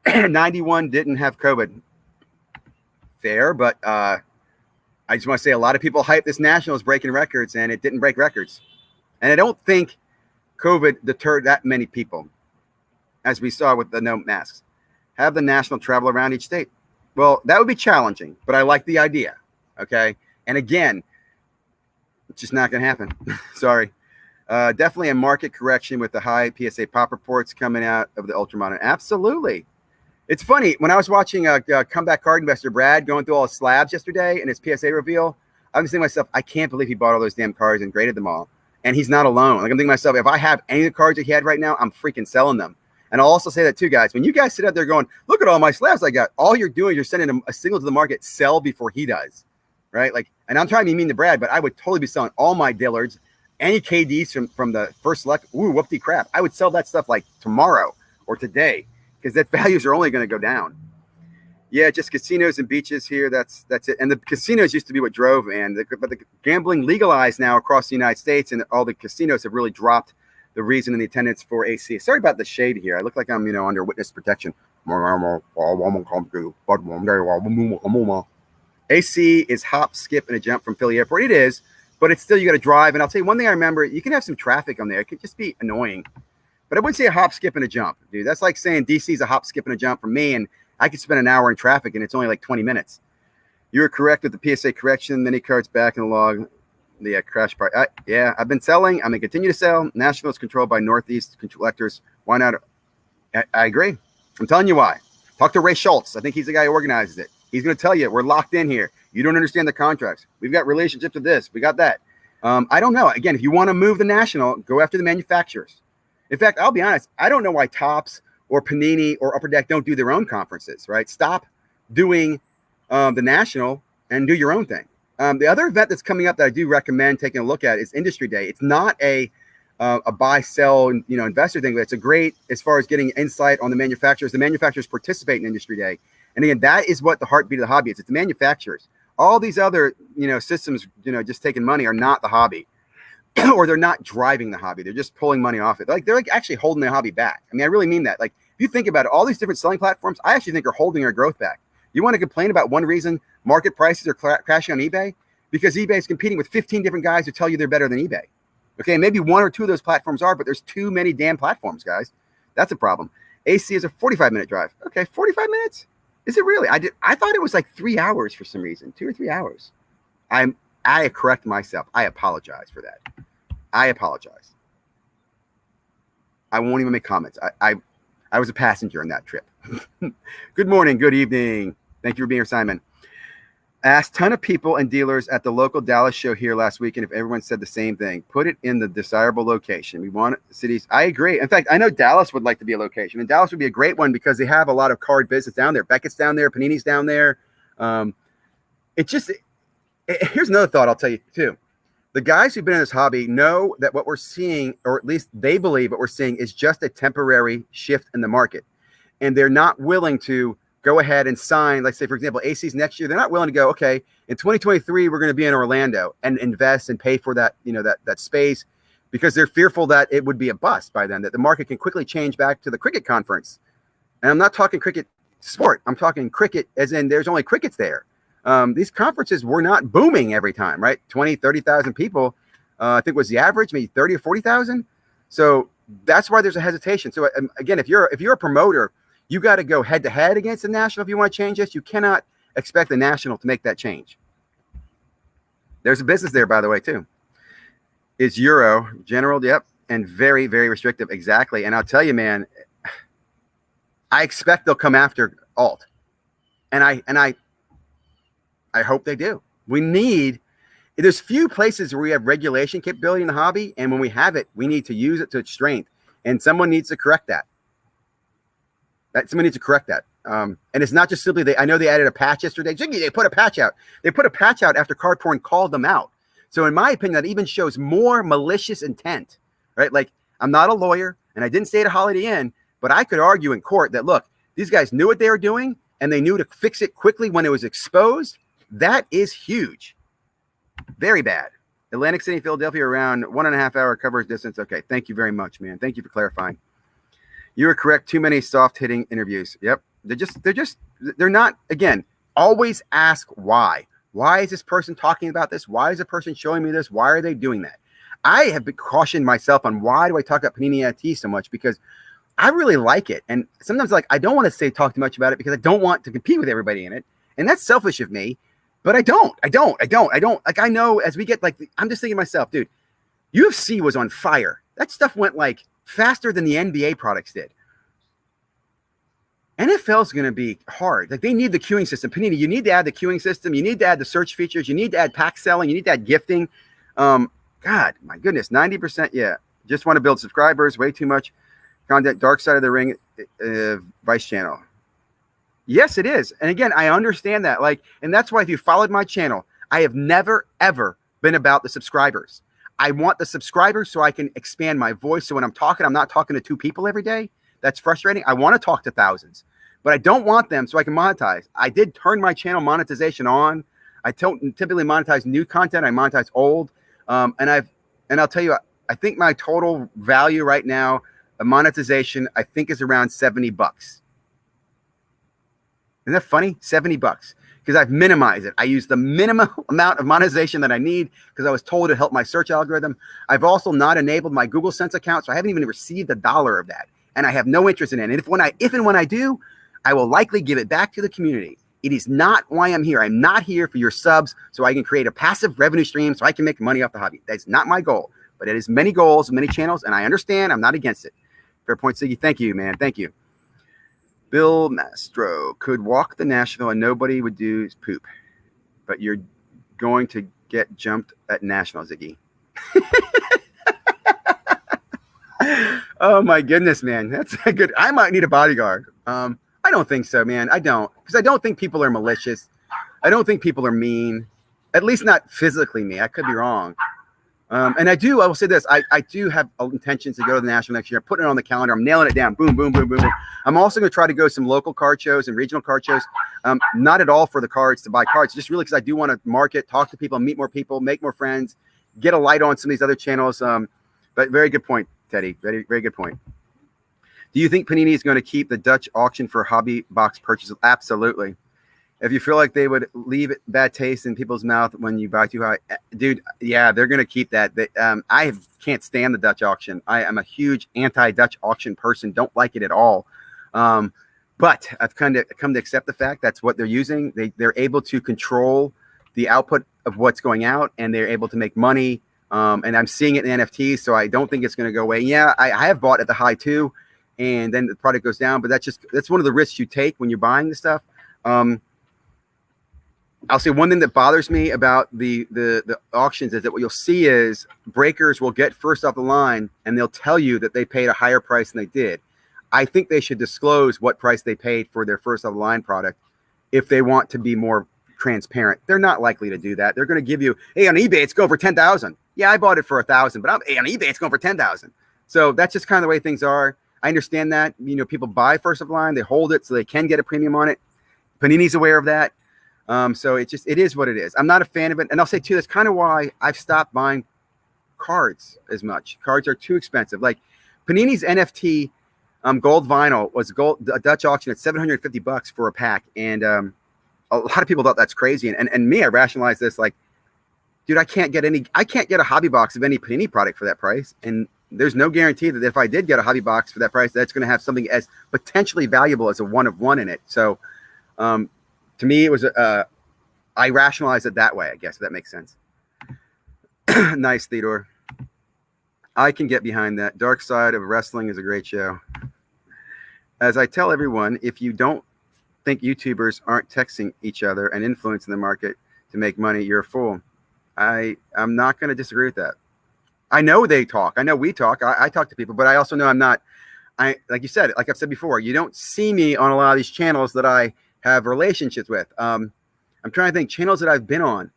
91 didn't have COVID. Fair, but I just want to say a lot of people hype this National as breaking records, and it didn't break records. And I don't think COVID deterred that many people, as we saw with the no masks. Have the National travel around each state. Well, that would be challenging, but I like the idea, okay? And again, it's just not going to happen. Sorry. Definitely a market correction with the high PSA pop reports coming out of the ultramodern. Absolutely. It's funny. When I was watching Comeback Card Investor Brad going through all his slabs yesterday and his PSA reveal, I was thinking to myself, I can't believe he bought all those damn cards and graded them all. And he's not alone. Like, I'm thinking to myself, if I have any of the cards that he had right now, I'm freaking selling them. And I'll also say that too, guys. When you guys sit out there going, look at all my slabs I got, all you're doing is you're sending a signal to the market, sell before he does, right? Like, and I'm trying to be mean to Brad, but I would totally be selling all my Dillards, any KDs from the first select. Ooh, whoopty crap. I would sell that stuff like tomorrow or today because that values are only going to go down. Yeah, just casinos and beaches here. That's it. And the casinos used to be what drove, man. But the gambling legalized now across the United States, and all the casinos have really dropped the reason in the attendance for AC. Sorry about the shade here. I look like I'm, under witness protection. AC is hop, skip, and a jump from Philly Airport. It is, but it's still, you got to drive. And I'll tell you one thing I remember, you can have some traffic on there. It could just be annoying. But I wouldn't say a hop, skip, and a jump, dude. That's like saying DC is a hop, skip, and a jump for me, and I could spend an hour in traffic, and it's only like 20 minutes. You were correct with the PSA correction. Many cards back in the log. The crash part. Yeah, I've been selling. I'm going to continue to sell. National is controlled by Northeast collectors. Why not? I agree. I'm telling you why. Talk to Ray Schultz. I think he's the guy who organizes it. He's going to tell you, we're locked in here. You don't understand the contracts. We've got relationships with this. We got that. I don't know. Again, if you want to move the National, go after the manufacturers. In fact, I'll be honest. I don't know why Topps or Panini or Upper Deck don't do their own conferences, right? Stop doing the National and do your own thing. The other event that's coming up that I do recommend taking a look at is Industry Day. It's not a buy, sell, investor thing, but it's a great as far as getting insight on the manufacturers. The manufacturers participate in Industry Day. And again, that is what the heartbeat of the hobby is. It's the manufacturers. All these other, systems, just taking money are not the hobby. Or they're not driving the hobby. They're just pulling money off it. They're like actually holding the hobby back. I mean, I really mean that. Like, if you think about it, all these different selling platforms, I actually think are holding our growth back. You want to complain about one reason market prices are crashing on eBay? Because eBay is competing with 15 different guys who tell you they're better than eBay. Okay, maybe one or two of those platforms are, but there's too many damn platforms, guys. That's a problem. AC is a 45-minute drive. Okay, 45 minutes? Is it really? I thought it was like 3 hours for some reason, 2 or 3 hours. I correct myself. I apologize for that. I apologize. I won't even make comments. I was a passenger on that trip. Good morning, good evening. Thank you for being here, Simon. Asked a ton of people and dealers at the local Dallas show here last weekend if everyone said the same thing. Put it in the desirable location. We want cities. I agree. In fact, I know Dallas would like to be a location, and Dallas would be a great one because they have a lot of card business down there. Beckett's down there. Panini's down there. Here's another thought I'll tell you too. The guys who've been in this hobby know that what we're seeing, or at least they believe what we're seeing, is just a temporary shift in the market. And they're not willing to go ahead and sign, like say, for example, AC's next year. They're not willing to go, okay, in 2023, we're going to be in Orlando and invest and pay for that, that space, because they're fearful that it would be a bust by then, that the market can quickly change back to the cricket conference. And I'm not talking cricket sport. I'm talking cricket as in there's only crickets there. These conferences were not booming every time, right? 20, 30,000 people, I think was the average, maybe 30 or 40,000. So that's why there's a hesitation. So again, if you're a promoter, you got to go head to head against the national. If you want to change this, you cannot expect the national to make that change. There's a business there, by the way, too. It's Euro general. Yep. And very, very restrictive. Exactly. And I'll tell you, man, I expect they'll come after alt. And I hope they do. There's few places where we have regulation capability in the hobby. And when we have it, we need to use it to its strength. And someone needs to correct that. Someone needs to correct that. And it's not just simply, I know they added a patch yesterday. They put a patch out. They put a patch out after Card Porn called them out. So in my opinion, that even shows more malicious intent, right? Like, I'm not a lawyer and I didn't stay at a Holiday Inn, but I could argue in court that, look, these guys knew what they were doing and they knew to fix it quickly when it was exposed. That is huge. Very bad. Atlantic City, Philadelphia, around 1.5 hour coverage distance. Okay. Thank you very much, man. Thank you for clarifying. You were correct. Too many soft hitting interviews. Yep. They're not, again, always ask why. Why is this person talking about this? Why is the person showing me this? Why are they doing that? I have been cautioned myself on why do I talk about Panini NFT so much, because I really like it. And sometimes I don't want to talk too much about it because I don't want to compete with everybody in it. And that's selfish of me, but I don't. Like, I know as we get I'm just thinking to myself, dude, UFC was on fire. That stuff went faster than the NBA products did. NFL is going to be hard. They need the queuing system. Panini, you need to add the queuing system. You need to add the search features. You need to add pack selling. You need to add gifting. God, my goodness, 90%. Yeah. Just want to build subscribers. Way too much content. Dark Side of the Ring Vice channel. Yes, it is. And again, I understand that. And that's why if you followed my channel, I have never, ever been about the subscribers. I want the subscribers so I can expand my voice. So when I'm talking, I'm not talking to 2 people every day. That's frustrating. I want to talk to thousands, but I don't want them so I can monetize. I did turn my channel monetization on. I don't typically monetize new content. I monetize old. And I'll tell you, I think my total value right now, the monetization, I think is around $70. Isn't that funny? $70. Because I've minimized it. I use the minimum amount of monetization that I need because I was told to help my search algorithm. I've also not enabled my Google Sense account, so I haven't even received $1 of that. And I have no interest in it. And if and when I do, I will likely give it back to the community. It is not why I'm here. I'm not here for your subs so I can create a passive revenue stream so I can make money off the hobby. That's not my goal. But it is many goals, many channels, and I understand. I'm not against it. Fair point, Siggy. Thank you, man. Thank you. Bill Mastro could walk the National and nobody would do poop, but you're going to get jumped at National, Ziggy. Oh my goodness, man. That's a good. I might need a bodyguard. I don't think so, man. I don't, because I don't think people are malicious. I don't think people are mean, at least not physically mean. I could be wrong. And I will say this, I do have intentions to go to the National next year. I'm putting it on the calendar. I'm nailing it down. Boom, boom, boom, boom, boom. I'm also going to try to go to some local card shows and regional card shows. Not at all for the cards, to buy cards, just really because I do want to market, talk to people, meet more people, make more friends, get a light on some of these other channels. But very good point, Teddy. Very, very good point. Do you think Panini is going to keep the Dutch auction for hobby box purchases? Absolutely. If you feel like they would leave bad taste in people's mouth when you buy too high, dude, yeah, they're going to keep that. Can't stand the Dutch auction. I am a huge anti-Dutch auction person. Don't like it at all. But I've come to accept the fact that's what they're using. They're able to control the output of what's going out, and they're able to make money. And I'm seeing it in NFTs, so I don't think it's going to go away. Yeah, I have bought at the high too, and then the product goes down. But that's one of the risks you take when you're buying this stuff. I'll say one thing that bothers me about the auctions is that what you'll see is breakers will get first off the line, and they'll tell you that they paid a higher price than they did. I think they should disclose what price they paid for their first off the line product if they want to be more transparent. They're not likely to do that. They're going to give you, hey, on eBay it's going for 10,000. Yeah, I bought it for 1,000, but on eBay it's going for 10,000. So that's just kind of the way things are. I understand that. People buy first off the line, they hold it so they can get a premium on it. Panini's aware of that. So it is what it is. I'm not a fan of it. And I'll say too, that's kind of why I've stopped buying cards as much. Cards are too expensive. Like Panini's NFT gold vinyl was a Dutch auction at $750 for a pack. And a lot of people thought that's crazy. And me, I rationalized this like, dude, I can't get a hobby box of any Panini product for that price. And there's no guarantee that if I did get a hobby box for that price, that's going to have something as potentially valuable as a one of one in it. So, to me, it was I rationalized it that way, I guess, if that makes sense. Nice, Theodore. I can get behind that. Dark Side of Wrestling is a great show. As I tell everyone, if you don't think YouTubers aren't texting each other and influencing the market to make money, you're a fool. I'm not going to disagree with that. I know they talk. I know we talk. I talk to people, but I also know I'm not. Like you said, like I've said before, you don't see me on a lot of these channels that I have relationships with. I'm trying to think channels that I've been on.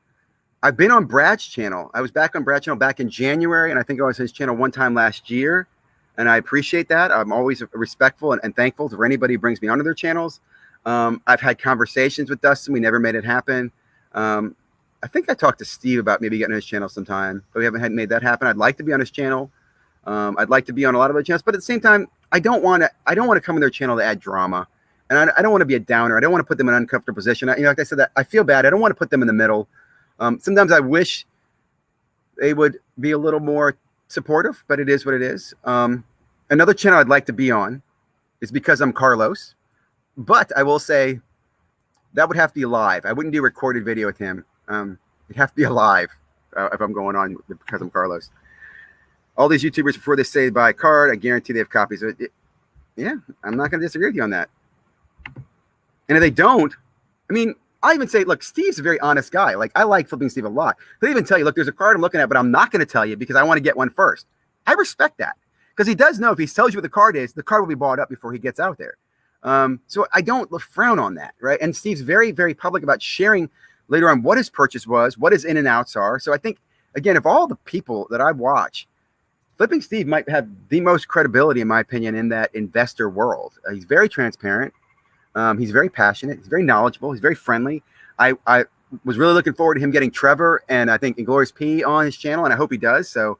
I've been on Brad's channel. I was back on Brad's channel back in January, and I think I was on his channel one time last year, and I appreciate that. I'm always respectful and thankful for anybody who brings me onto their channels. I've had conversations with Dustin. We never made it happen. I think I talked to Steve about maybe getting on his channel sometime, but we haven't made that happen. I'd like to be on his channel. I'd like to be on a lot of other channels, but at the same time, I don't want to come on their channel to add drama. And I don't want to be a downer. I don't want to put them in an uncomfortable position. Like I said, that I feel bad. I don't want to put them in the middle. Sometimes I wish they would be a little more supportive, but it is what it is. Another channel I'd like to be on is Because I'm Carlos. But I will say that would have to be live. I wouldn't do a recorded video with him. It'd have to be live if I'm going on Because I'm Carlos. All these YouTubers, before they say buy a card, I guarantee they have copies of it. Yeah, I'm not going to disagree with you on that. And if they don't, I even say, look, Steve's a very honest guy. Like, I like flipping Steve a lot. He'll even tell you, look, there's a card I'm looking at, but I'm not going to tell you because I want to get one first. I respect that because he does know if he tells you what the card is, the card will be bought up before he gets out there. So I don't frown on that, right? And Steve's very, very public about sharing later on what his purchase was, what his in and outs are. So I think, again, if all the people that I watch, Flipping Steve might have the most credibility, in my opinion, in that investor world. He's very transparent. He's very passionate. He's very knowledgeable. He's very friendly. I was really looking forward to him getting Trevor and I think Inglorious P on his channel, and I hope he does. So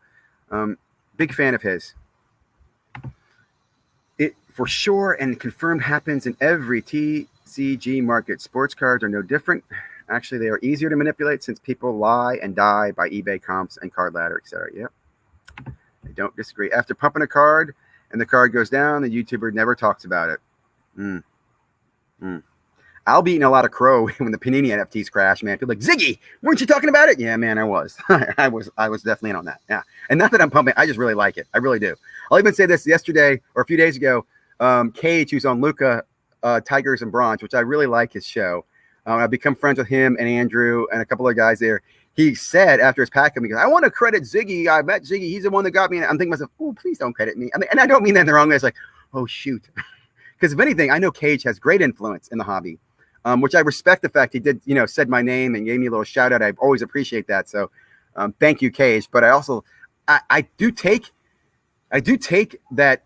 big fan of his. It for sure and confirmed happens in every TCG market. Sports cards are no different. Actually, they are easier to manipulate since people lie and die by eBay comps and card ladder, etc. Yep. I don't disagree. After pumping a card and the card goes down, the YouTuber never talks about it. I'll be eating a lot of crow when the Panini NFTs crash, man. People like, Ziggy, weren't you talking about it? Yeah, man, I was. I was definitely in on that. Yeah. And not that I'm pumping. I just really like it. I really do. I'll even say this yesterday or a few days ago. Cage, who's on Luca, Tigers and Bronze, which I really like his show. I've become friends with him and Andrew and a couple of guys there. He said after his pack, he goes, I want to credit Ziggy. I met Ziggy. He's the one that got me. And I'm thinking to myself, oh, please don't credit me. And I don't mean that in the wrong way. It's like, oh, shoot. Because if anything, I know Cage has great influence in the hobby, which I respect the fact he did, said my name and gave me a little shout out. I always appreciate that. So thank you, Cage. But I also, I do take that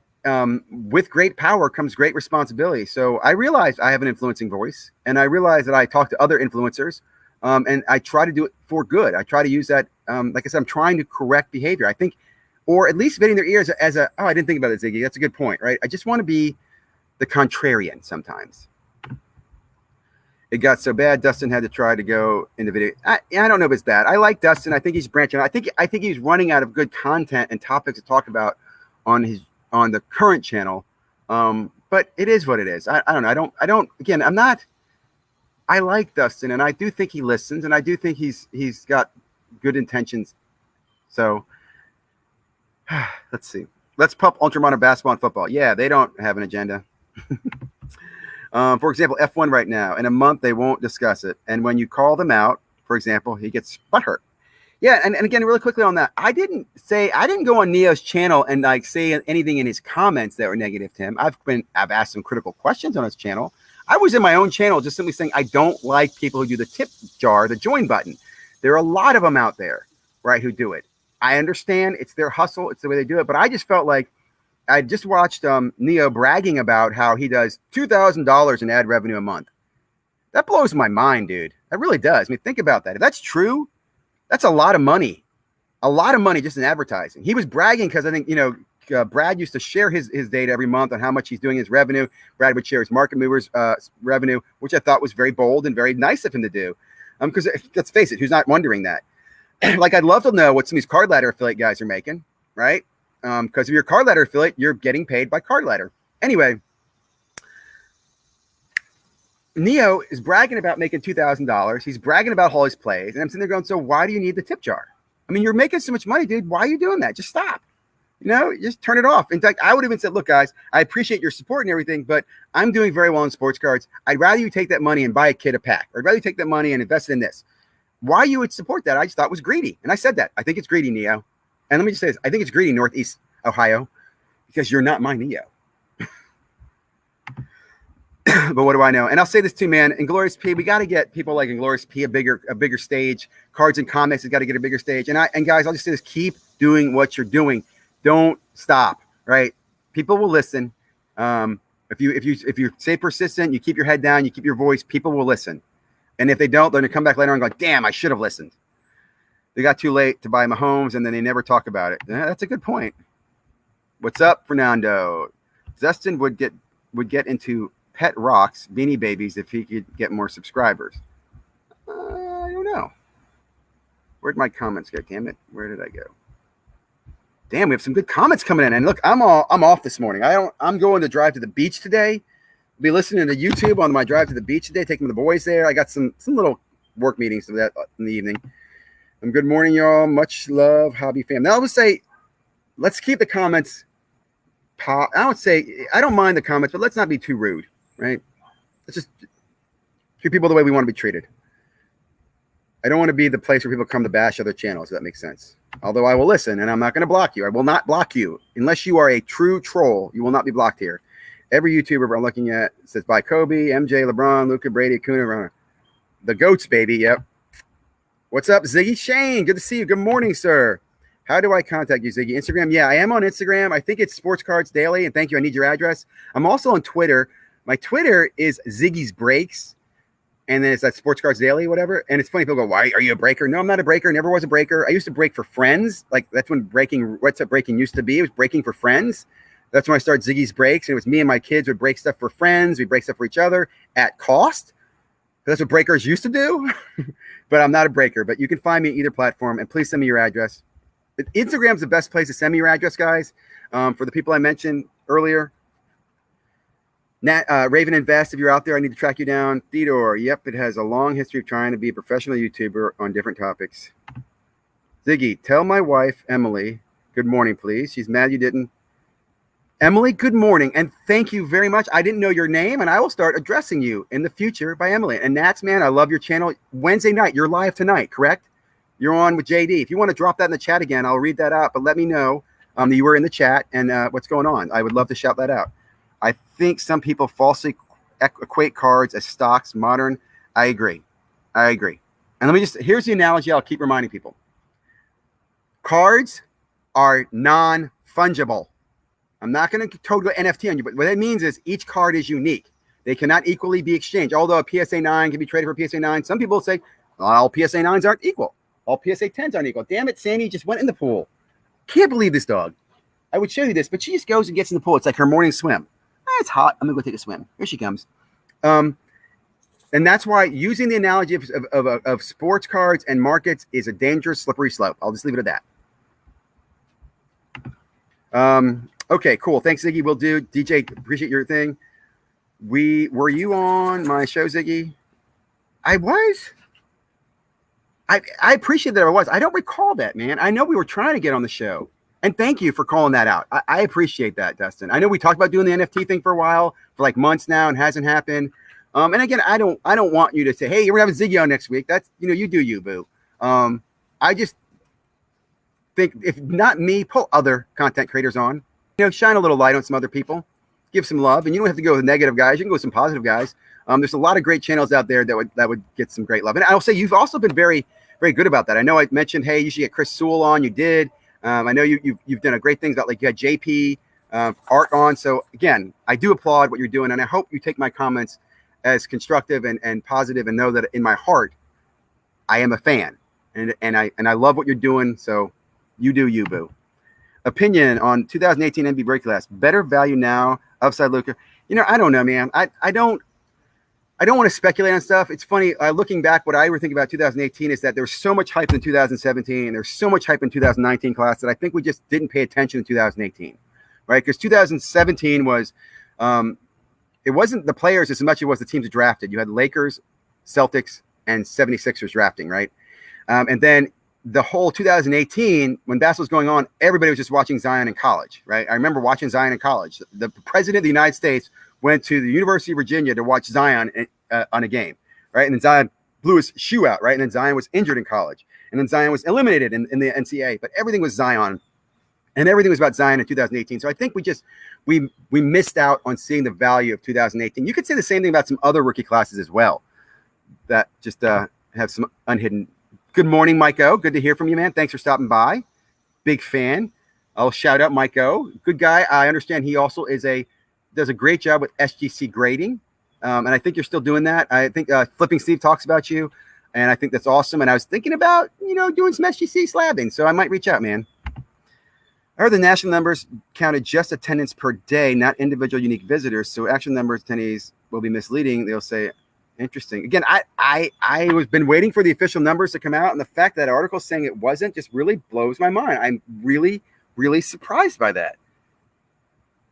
with great power comes great responsibility. So I realize I have an influencing voice, and I realize that I talk to other influencers, and I try to do it for good. I try to use that. Like I said, I'm trying to correct behavior. I think, or at least fitting their ears as oh, I didn't think about it, Ziggy. That's a good point, right? I just want to be the contrarian sometimes. It got so bad, Dustin had to try to go in the video. I don't know if it's bad. I like Dustin. I think he's branching out. I think he's running out of good content and topics to talk about on the current channel. but it is what it is. I don't know. Again, I like Dustin, and I do think he listens, and I do think he's got good intentions. So let's see. Let's pump Ultramodern basketball and football. Yeah, they don't have an agenda. For example, F1 right now, in a month, they won't discuss it. And when you call them out, for example, he gets butthurt. Yeah, and again, really quickly on that, I didn't go on Neo's channel and like say anything in his comments that were negative to him. I've asked some critical questions on his channel. I was in my own channel just simply saying I don't like people who do the tip jar, the join button. There are a lot of them out there, right, who do it. I understand it's their hustle, it's the way they do it, but I just felt like I just watched Neo bragging about how he does $2,000 in ad revenue a month. That blows my mind, dude. That really does. I mean, think about that. If that's true, that's a lot of money. A lot of money just in advertising. He was bragging because I think, Brad used to share his data every month on how much he's doing his revenue. Brad would share his market movers revenue, which I thought was very bold and very nice of him to do. Because let's face it, who's not wondering that? Like, I'd love to know what some of these Card Ladder affiliate guys are making, right? Because if you're a Card Ladder affiliate, you're getting paid by Card Ladder. Anyway, Neo is bragging about making $2,000. He's bragging about all his plays. And I'm sitting there going, so why do you need the tip jar? I mean, you're making so much money, dude. Why are you doing that? Just stop. Just turn it off. In fact, I would have even said, look, guys, I appreciate your support and everything, but I'm doing very well in sports cards. I'd rather you take that money and buy a kid a pack. Or I'd rather you take that money and invest it in this. Why you would support that, I just thought was greedy. And I said that. I think it's greedy, Neo. And let me just say this. I think it's greedy, Northeast Ohio, because you're not my Neo. But what do I know? And I'll say this too, man. Inglorious P, we got to get people like Inglorious P a bigger stage. Cards and Comics has got to get a bigger stage. And guys, I'll just say this: keep doing what you're doing. Don't stop. Right? People will listen. If you stay persistent, you keep your head down, you keep your voice. People will listen. And if they don't, they're gonna come back later and go, "Damn, I should have listened." They got too late to buy Mahomes, and then they never talk about it. Yeah, that's a good point. What's up, Fernando? Dustin would get into pet rocks, Beanie Babies, if he could get more subscribers. I don't know. Where'd my comments go? Damn it! Where did I go? Damn, we have some good comments coming in. And look, I'm off this morning. I'm going to drive to the beach today. Be listening to YouTube on my drive to the beach today, taking the boys there. I got some little work meetings for that in the evening. Good morning, y'all. Much love, hobby fam. Now I would say, let's keep the comments. I would say I don't mind the comments, but let's not be too rude, right? Let's just treat people the way we want to be treated. I don't want to be the place where people come to bash other channels, if that makes sense. Although I will listen, and I'm not going to block you. I will not block you. Unless you are a true troll, you will not be blocked here. Every YouTuber I'm looking at says by Kobe, MJ, LeBron, Luka, Brady, Kuna, the GOATs, baby. Yep. What's up, Ziggy? Shane, good to see you. Good morning, sir. How do I contact you, Ziggy? Instagram? Yeah, I am on Instagram. I think it's Sports Cards Daily, and thank you. I need your address. I'm also on Twitter. My Twitter is Ziggy's Breaks, and then it's that Sports Cards Daily, whatever. And it's funny, people go, "Why are you a breaker?" No, I'm not a breaker. Never was a breaker. I used to break for friends. Like, that's when What's Up Breaking used to be. It was breaking for friends. That's when I started Ziggy's Breaks, and it was me and my kids would break stuff for friends. We break stuff for each other at cost. That's what breakers used to do. But I'm not a breaker. But you can find me at either platform, and please send me your address. Instagram's the best place to send me your address, guys. For the people I mentioned earlier. Raven Invest, if you're out there, I need to track you down. Theodore, yep, it has a long history of trying to be a professional YouTuber on different topics. Ziggy, tell my wife, Emily, good morning, please. She's mad you didn't. Emily, good morning, and thank you very much. I didn't know your name, and I will start addressing you in the future by Emily. And Nats, man, I love your channel. Wednesday night, you're live tonight, correct? You're on with JD. If you want to drop that in the chat again, I'll read that out, but let me know that you were in the chat and what's going on. I would love to shout that out. I think some people falsely equate cards as stocks, modern. I agree. And let me here's the analogy I'll keep reminding people. Cards are non-fungible. I'm not going to go NFT on you, but what that means is each card is unique. They cannot equally be exchanged. Although a PSA 9 can be traded for a PSA 9, some people say all PSA 9s aren't equal. All PSA 10s aren't equal. Damn it, Sandy just went in the pool. Can't believe this dog. I would show you this, but she just goes and gets in the pool. It's like her morning swim. It's hot. I'm going to go take a swim. Here she comes. And that's why using the analogy of sports cards and markets is a dangerous, slippery slope. I'll just leave it at that. Okay, cool. Thanks, Ziggy. We'll do. DJ, appreciate your thing. Were you on my show, Ziggy? I was. I appreciate that I was. I don't recall that, man. I know we were trying to get on the show. And thank you for calling that out. I appreciate that, Dustin. I know we talked about doing the NFT thing for a while, for like months now, and hasn't happened. And again, I don't want you to say, hey, we're having Ziggy on next week. That's, you do you, boo. I just think if not me, pull other content creators on. Shine a little light on some other people. Give some love. And you don't have to go with negative guys. You can go with some positive guys. There's a lot of great channels out there that would get some great love. And I'll say you've also been very, very good about that. I know I mentioned, hey, you should get Chris Sewell on. You did. I know you've done a great things about, like, you had JP Art on. So again, I do applaud what you're doing, and I hope you take my comments as constructive and positive, and know that in my heart, I am a fan, and I love what you're doing. So you do you, boo. Opinion on 2018 NBA break glass. Better value now, upside Luka. I don't know, man. I don't want to speculate on stuff. It's funny, looking back, what I ever think about 2018 is that there was so much hype in 2017, and there's so much hype in 2019 class that I think we just didn't pay attention in 2018, right? Because 2017 was, it wasn't the players as much as it was the teams that drafted. You had Lakers, Celtics, and 76ers drafting, right? And then the whole 2018, when basketball was going on, everybody was just watching Zion in college, right? I remember watching Zion in college. The president of the United States went to the University of Virginia to watch Zion on a game, right? And then Zion blew his shoe out, right? And then Zion was injured in college. And then Zion was eliminated in the NCAA. But everything was Zion. And everything was about Zion in 2018. So I think we missed out on seeing the value of 2018. You could say the same thing about some other rookie classes as well that just have some unhidden. Good morning, Mike O. Good to hear from you, man. Thanks for stopping by. Big fan. I'll shout out Mike O. Good guy. I understand he also does a great job with SGC grading. And I think you're still doing that. I think Flipping Steve talks about you, and I think that's awesome. And I was thinking about, doing some SGC slabbing. So I might reach out, man. I heard the national numbers counted just attendance per day, not individual unique visitors. So actual numbers attendees will be misleading. They'll say, interesting. Again, I was been waiting for the official numbers to come out, and the fact that article saying it wasn't just really blows my mind. I'm really, really surprised by that.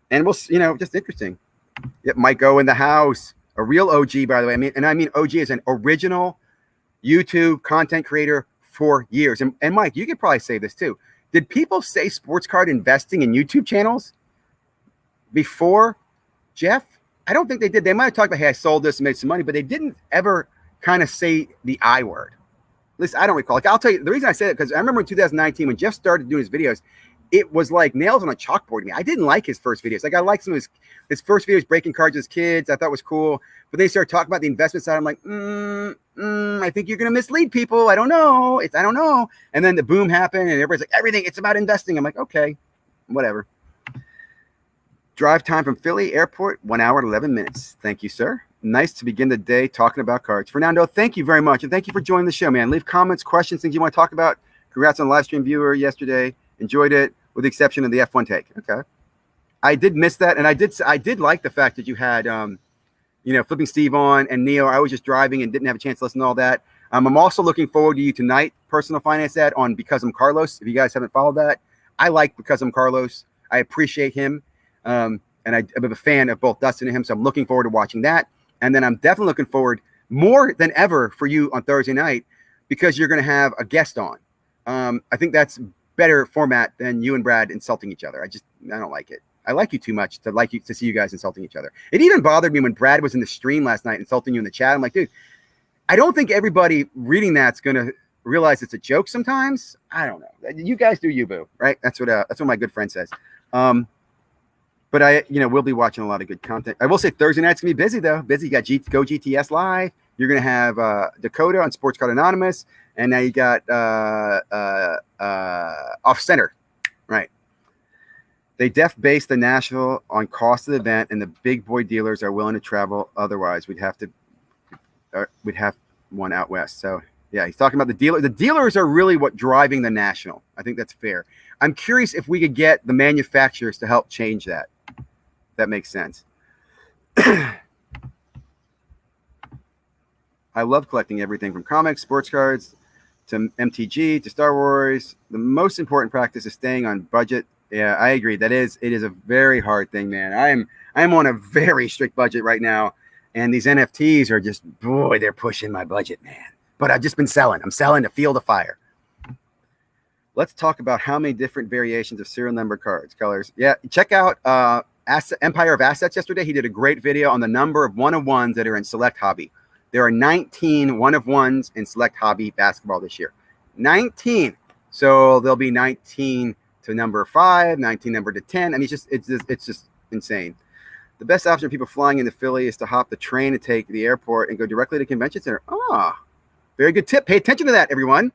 And we'll, just interesting. Yep, Mike O in the house, a real OG, by the way. I mean OG is an original YouTube content creator for years. And Mike, you could probably say this too. Did people say sports card investing in YouTube channels before Jeff? I don't think they did. They might have talked about, hey, I sold this and made some money, but they didn't ever kind of say the I word. At least I don't recall. Like, I'll tell you, the reason I say it, because I remember in 2019 when Jeff started doing his videos, it was like nails on a chalkboard to me. I didn't like his first videos. Like, I liked some of his first videos, breaking cards as kids. I thought was cool. But they started talking about the investment side. I'm like, I think you're going to mislead people. I don't know. I don't know. And then the boom happened, and everybody's like, everything, it's about investing. I'm like, okay, whatever. Drive time from Philly Airport, 1 hour and 11 minutes. Thank you, sir. Nice to begin the day talking about cards. Fernando, thank you very much. And thank you for joining the show, man. Leave comments, questions, things you want to talk about. Congrats on the live stream viewer yesterday. Enjoyed it, with the exception of the F1 take. Okay. I did miss that. And I did like the fact that you had, Flipping Steve on and Neo. I was just driving and didn't have a chance to listen to all that. I'm also looking forward to you tonight, personal finance ad on Because I'm Carlos. If you guys haven't followed that, I like Because I'm Carlos. I appreciate him. And I'm a fan of both Dustin and him. So I'm looking forward to watching that. And then I'm definitely looking forward more than ever for you on Thursday night, because you're going to have a guest on. I think that's better format than you and Brad insulting each other. I don't like it. I like you too much to see you guys insulting each other. It even bothered me when Brad was in the stream last night insulting you in the chat. I'm like, dude, I don't think everybody reading that's going to realize it's a joke sometimes. I don't know. You guys do you, boo, right? That's what my good friend says. But we'll be watching a lot of good content. I will say Thursday night's going to be busy, though. Busy. You got Go GTS Live. You're going to have Dakota on Sports Card Anonymous. And now you got Off Center. Right. They base the national on cost of the event, and the big boy dealers are willing to travel. Otherwise, we'd have one out west. So, yeah, he's talking about the dealer. The dealers are really what driving the national. I think that's fair. I'm curious if we could get the manufacturers to help change that. That makes sense. I love collecting everything from comics, sports cards, to MTG, to Star Wars. The most important practice is staying on budget Yeah, I agree. It is a very hard thing, man. I'm on a very strict budget right now, and these NFTs are just, boy, they're pushing my budget, man. But I've just been selling. I'm selling to fuel the fire. Let's talk about how many different variations of serial number cards, colors. Yeah, check out Empire of Assets yesterday. He did a great video on the number of one-of-ones that are in Select Hobby. There are 19 one-of-ones in Select Hobby basketball this year. 19. So there'll be 19 to number 5, 19 number to 10. I mean, it's just insane. The best option for people flying into Philly is to hop the train and take the airport and go directly to Convention Center. Ah, very good tip. Pay attention to that, everyone.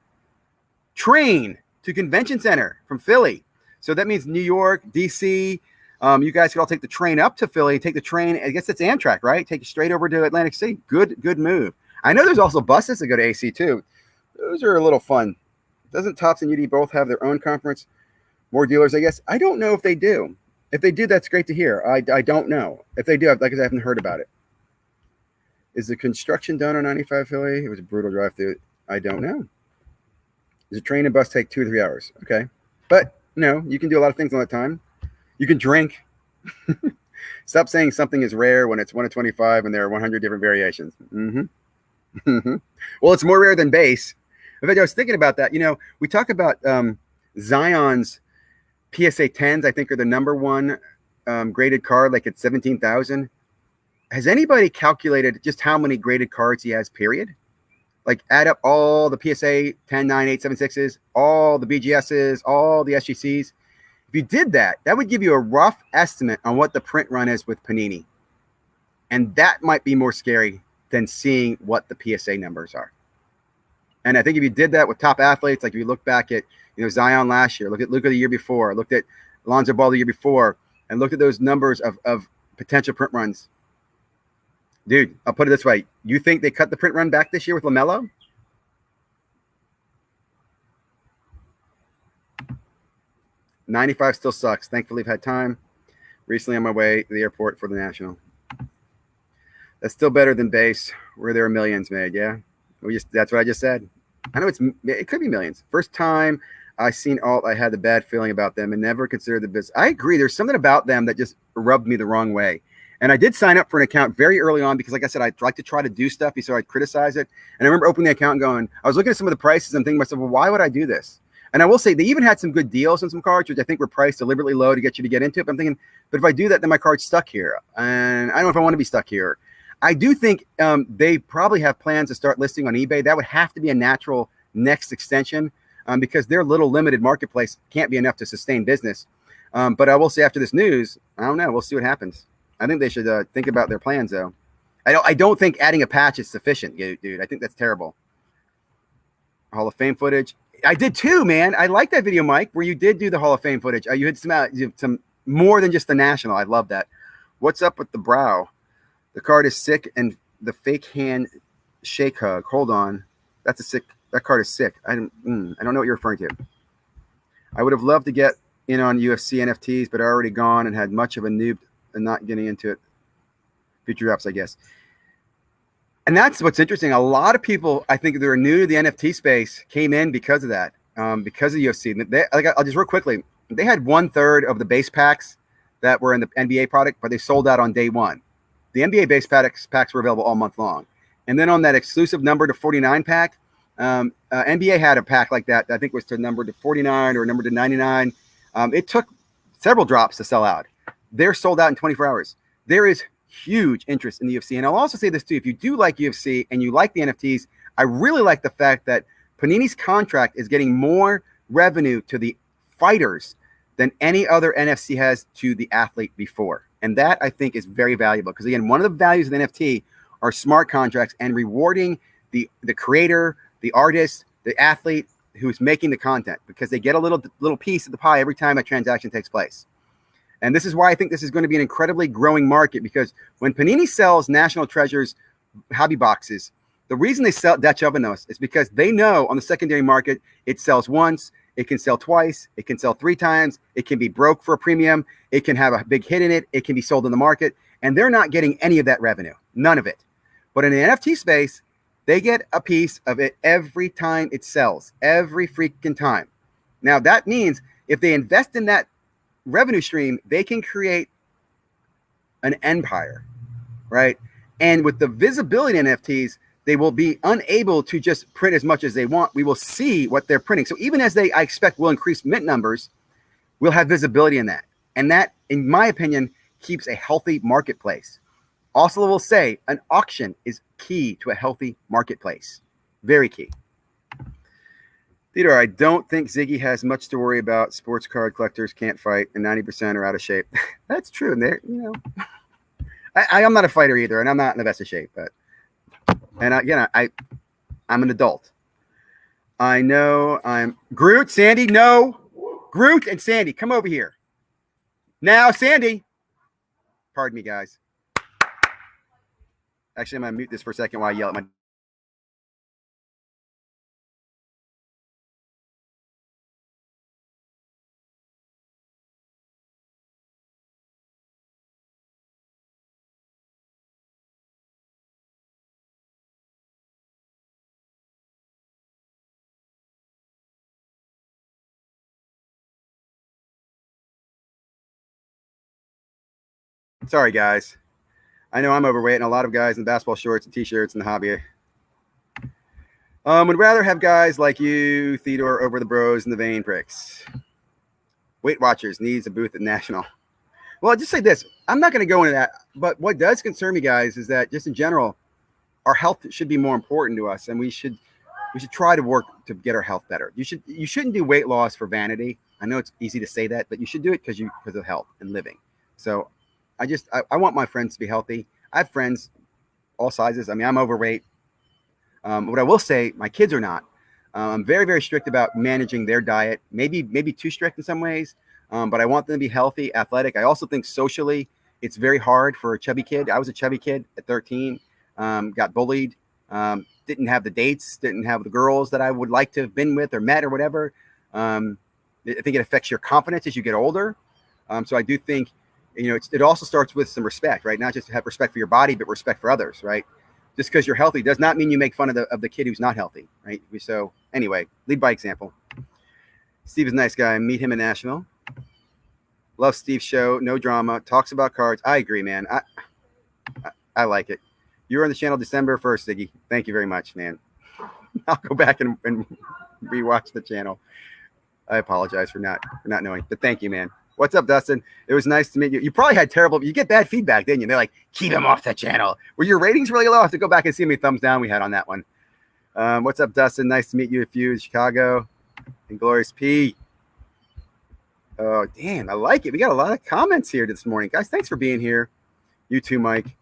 Train to Convention Center from Philly. So that means New York, DC. You guys could all take the train up to Philly, take the train. I guess it's Amtrak, right? Take it straight over to Atlantic City. Good move. I know there's also buses that go to AC too. Those are a little fun. Doesn't Topps and UD both have their own conference? More dealers, I guess. I don't know if they do. If they do, that's great to hear. I don't know. If they do, like I haven't heard about it. Is the construction done on 95 Philly? It was a brutal drive through. I don't know. Does a train and bus take 2 to 3 hours? Okay. But, you can do a lot of things on that time. You can drink. Stop saying something is rare when it's 1 of 25 and there are 100 different variations. Well, it's more rare than base. In fact, I was thinking about that. We talk about Zion's PSA 10s, I think, are the number one graded card, like at 17,000. Has anybody calculated just how many graded cards he has, period? Like add up all the PSA 10, 9, 8, 7, 6s, all the BGSs, all the SGCs. If you did that, that would give you a rough estimate on what the print run is with Panini. And that might be more scary than seeing what the PSA numbers are. And I think if you did that with top athletes, like if you look back at Zion last year, look at the year before, looked at Lonzo Ball the year before, and looked at those numbers of potential print runs. Dude, I'll put it this way. You think they cut the print run back this year with LaMelo? $95 still sucks. Thankfully, I've had time. Recently on my way to the airport for the National. That's still better than base, where there are millions made, yeah? That's what I just said. I know it could be millions. First time I seen alt, I had a bad feeling about them and never considered the business. I agree. There's something about them that just rubbed me the wrong way. And I did sign up for an account very early on because, like I said, I'd like to try to do stuff so I'd criticize it. And I remember opening the account and going, I was looking at some of the prices and thinking to myself, well, why would I do this? And I will say they even had some good deals on some cards, which I think were priced deliberately low to get you to get into it. But I'm thinking, but if I do that, then my card's stuck here. And I don't know if I want to be stuck here. I do think they probably have plans to start listing on eBay. That would have to be a natural next extension because their little limited marketplace can't be enough to sustain business. But I will say after this news, I don't know. We'll see what happens. I think they should think about their plans, though. I don't think adding a patch is sufficient, dude. I think that's terrible. Hall of Fame footage. I did too, man. I like that video, Mike, where you did do the Hall of Fame footage. You had some more than just the National. I love that. What's up with the brow? The card is sick and the fake hand shake hug. Hold on. That card is sick. I don't know what you're referring to. I would have loved to get in on UFC NFTs, but I already gone and had much of a noob and not getting into it. Future drops, I guess. And that's what's interesting. A lot of people, I think, that are new to the NFT space came in because of that, because of UFC. I'll just real quickly. They had 1/3 of the base packs that were in the NBA product, but they sold out on day one. The NBA base packs were available all month long. And then on that exclusive number to 49 pack, NBA had a pack like that I think was to number to 49 or number to 99. It took several drops to sell out. They're sold out in 24 hours. There is huge interest in the UFC. And I'll also say this too. If you do like UFC and you like the NFTs, I really like the fact that Panini's contract is getting more revenue to the fighters than any other NFC has to the athlete before. And that, I think, is very valuable. Because, again, one of the values of the NFT are smart contracts and rewarding the creator, the artist, the athlete who's making the content. Because they get a little piece of the pie every time a transaction takes place. And this is why I think this is going to be an incredibly growing market. Because when Panini sells National Treasures hobby boxes, the reason they sell Dutch oven those is because they know on the secondary market, it sells once. It can sell twice. It can sell 3 times. It can be broke for a premium. It can have a big hit in it. It can be sold in the market. And they're not getting any of that revenue. None of it. But in the NFT space, they get a piece of it every time it sells. Every freaking time. Now, that means if they invest in that revenue stream, they can create an empire, right? And with the visibility in NFTs, they will be unable to just print as much as they want. We will see what they're printing. So even as I expect, will increase mint numbers, we'll have visibility in that. And that, in my opinion, keeps a healthy marketplace. Also, will say an auction is key to a healthy marketplace. Very key. Theodore, I don't think Ziggy has much to worry about. Sports card collectors can't fight, and 90% are out of shape. That's true. And they're, I'm not a fighter either, and I'm not in the best of shape. But, and again, I'm an adult. I know I'm Groot, Sandy. No, Groot and Sandy, come over here now, Sandy. Pardon me, guys. Actually, I'm gonna mute this for a second while I yell at my. Sorry, guys. I know I'm overweight, and a lot of guys in basketball shorts and t-shirts in the hobby. Would rather have guys like you, Theodore, over the bros and the vein pricks. Weight Watchers needs a booth at National. Well, I'll just say this. I'm not going to go into that, but what does concern me, guys, is that just in general, our health should be more important to us, and we should try to work to get our health better. You shouldn't do weight loss for vanity. I know it's easy to say that, but you should do it because of health and living. So I want my friends to be healthy. I have friends all sizes. I mean, I'm overweight. What I will say, my kids are not. I'm very, very strict about managing their diet, maybe too strict in some ways, but I want them to be healthy, athletic. I also think socially, it's very hard for a chubby kid. I was a chubby kid at 13, got bullied, didn't have the dates, didn't have the girls that I would like to have been with or met or whatever. I think it affects your confidence as you get older. So I do think, it also starts with some respect, right? Not just to have respect for your body, but respect for others, right? Just because you're healthy does not mean you make fun of the kid who's not healthy, right? So anyway, lead by example. Steve is a nice guy. Meet him in Nashville. Love Steve's show. No drama. Talks about cards. I agree, man. I like it. You were on the channel December 1st, Ziggy. Thank you very much, man. I'll go back and rewatch the channel. I apologize for not knowing, but thank you, man. What's up, Dustin? It was nice to meet you. You probably had you get bad feedback, didn't you? They're like, keep him off that channel. Were your ratings really low? I have to go back and see how many thumbs down we had on that one. What's up, Dustin? Nice to meet you. A few in Chicago. And Glorious P. Oh, damn. I like it. We got a lot of comments here this morning. Guys, thanks for being here. You too, Mike.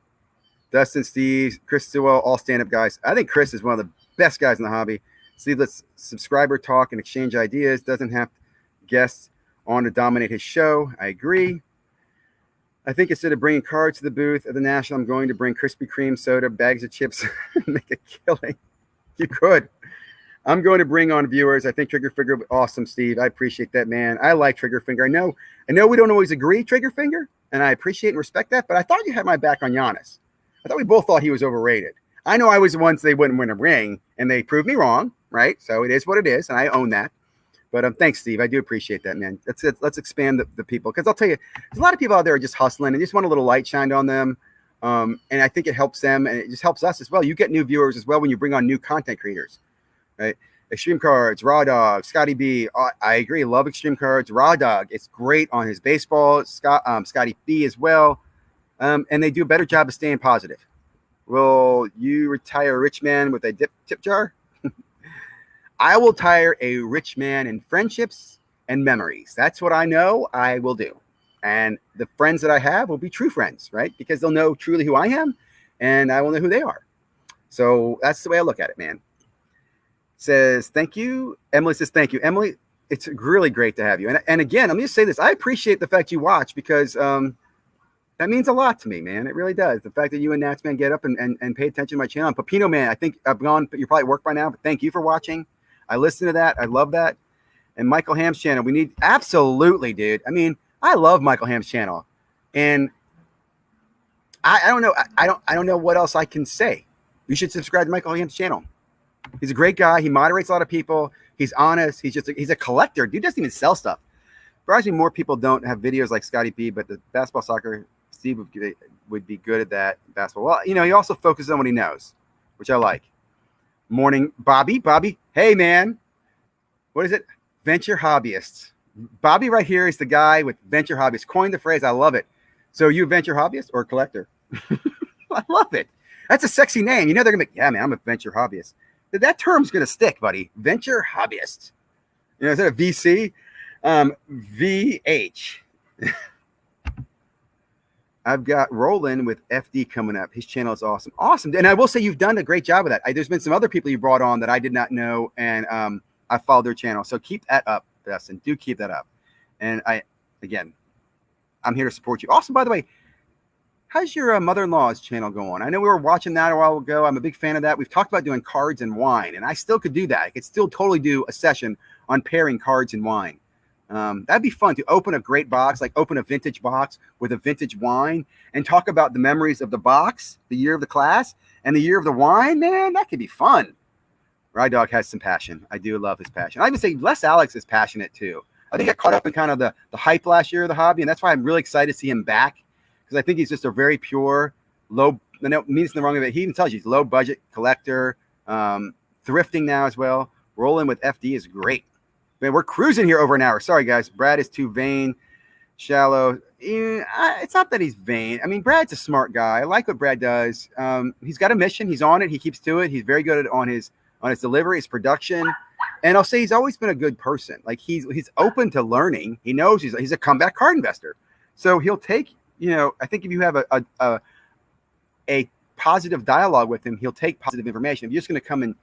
Dustin, Steve, Chris Sewell, all stand-up guys. I think Chris is one of the best guys in the hobby. Steve, let's subscriber talk and exchange ideas. Doesn't have guests on to dominate his show. I agree. I think instead of bringing cards to the booth at the National, I'm going to bring Krispy Kreme soda, bags of chips, and make a killing. You could. I'm going to bring on viewers. I think Trigger Finger, awesome, Steve. I appreciate that, man. I like Trigger Finger. I know we don't always agree, Trigger Finger, and I appreciate and respect that, but I thought you had my back on Giannis. I thought we both thought he was overrated. I know I was the ones they wouldn't win a ring, and they proved me wrong, right? So it is what it is, and I own that. But thanks, Steve. I do appreciate that, man. Let's expand the people, because I'll tell you, there's a lot of people out there just hustling and just want a little light shined on them. And I think it helps them, and it just helps us as well. You get new viewers as well when you bring on new content creators, right? Extreme Cards, Raw Dog, Scotty B. I agree. Love Extreme Cards. Raw Dog, it's great on his baseball. Scotty B as well. And they do a better job of staying positive. Will you retire a rich man with a tip jar? I will tire a rich man in friendships and memories. That's what I know I will do. And the friends that I have will be true friends, right? Because they'll know truly who I am, and I will know who they are. So that's the way I look at it, man. Says, thank you. Emily says, thank you. Emily, it's really great to have you. And again, let me just say this. I appreciate the fact you watch, because that means a lot to me, man. It really does. The fact that you and Natsman get up and pay attention to my channel. And Pepino, man, I think I've gone, you probably work by now, but thank you for watching. I listen to that. I love that. And Michael Ham's channel, we need, absolutely, dude. I mean, I love Michael Ham's channel. And I don't know. I don't know what else I can say. You should subscribe to Michael Ham's channel. He's a great guy. He moderates a lot of people. He's honest. He's a collector. Dude doesn't even sell stuff. Surprisingly, more people don't have videos like Scotty B, but the basketball, soccer, Steve would be good at that. Basketball. Well, he also focuses on what he knows, which I like. Morning, Bobby. Bobby, hey, man. What is it? Venture hobbyists. Bobby right here is the guy with venture hobbyists. Coined the phrase. I love it. So you a venture hobbyist or a collector? I love it. That's a sexy name. They're going to be, yeah, man, I'm a venture hobbyist. That term's going to stick, buddy. Venture hobbyist. Is that a VC? VH. I've got Roland with FD coming up. His channel is awesome. Awesome. And I will say you've done a great job of that. There's been some other people you brought on that I did not know, and I followed their channel. So keep that up, Dustin. Do keep that up. And I'm here to support you. Also, by the way, how's your mother-in-law's channel going? I know we were watching that a while ago. I'm a big fan of that. We've talked about doing cards and wine, and I still could do that. I could still totally do a session on pairing cards and wine. That'd be fun to open a great box, like open a vintage box with a vintage wine and talk about the memories of the box, the year of the class, and the year of the wine. Man, that could be fun. Rye Dog has some passion. I do love his passion. I even say Les Alex is passionate too. I think I caught up in kind of the hype last year of the hobby, and that's why I'm really excited to see him back, because I think he's just a very pure, low, means the wrong of it. He even tells you he's low budget collector, thrifting now as well. Rolling with FD is great. Man, we're cruising here over an hour. Sorry, guys. Brad is too vain, shallow. It's not that he's vain. I mean, Brad's a smart guy. I like what Brad does. He's got a mission. He's on it. He keeps to it. He's very good on his delivery, his production. And I'll say he's always been a good person. Like he's open to learning. He knows he's a comeback card investor. So he'll take, I think if you have a positive dialogue with him, he'll take positive information. If you're just going to come in.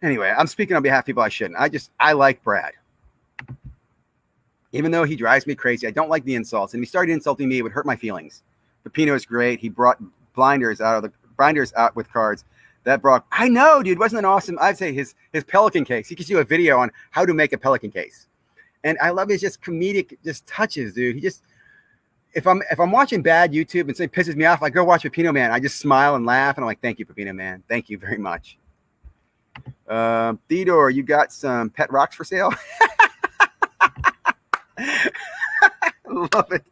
Anyway, I'm speaking on behalf of people I shouldn't. I like Brad. Even though he drives me crazy, I don't like the insults. And if he started insulting me, it would hurt my feelings. Pepino is great. He brought binders out with cards. That brought, I know, dude, wasn't that awesome? I'd say his Pelican case. He gives you a video on how to make a Pelican case. And I love his just comedic touches, dude. He just, if I'm watching bad YouTube and something pisses me off, I go watch Pepino Man. I just smile and laugh. And I'm like, thank you, Pepino Man. Thank you very much. Theodore, you got some pet rocks for sale? Love it.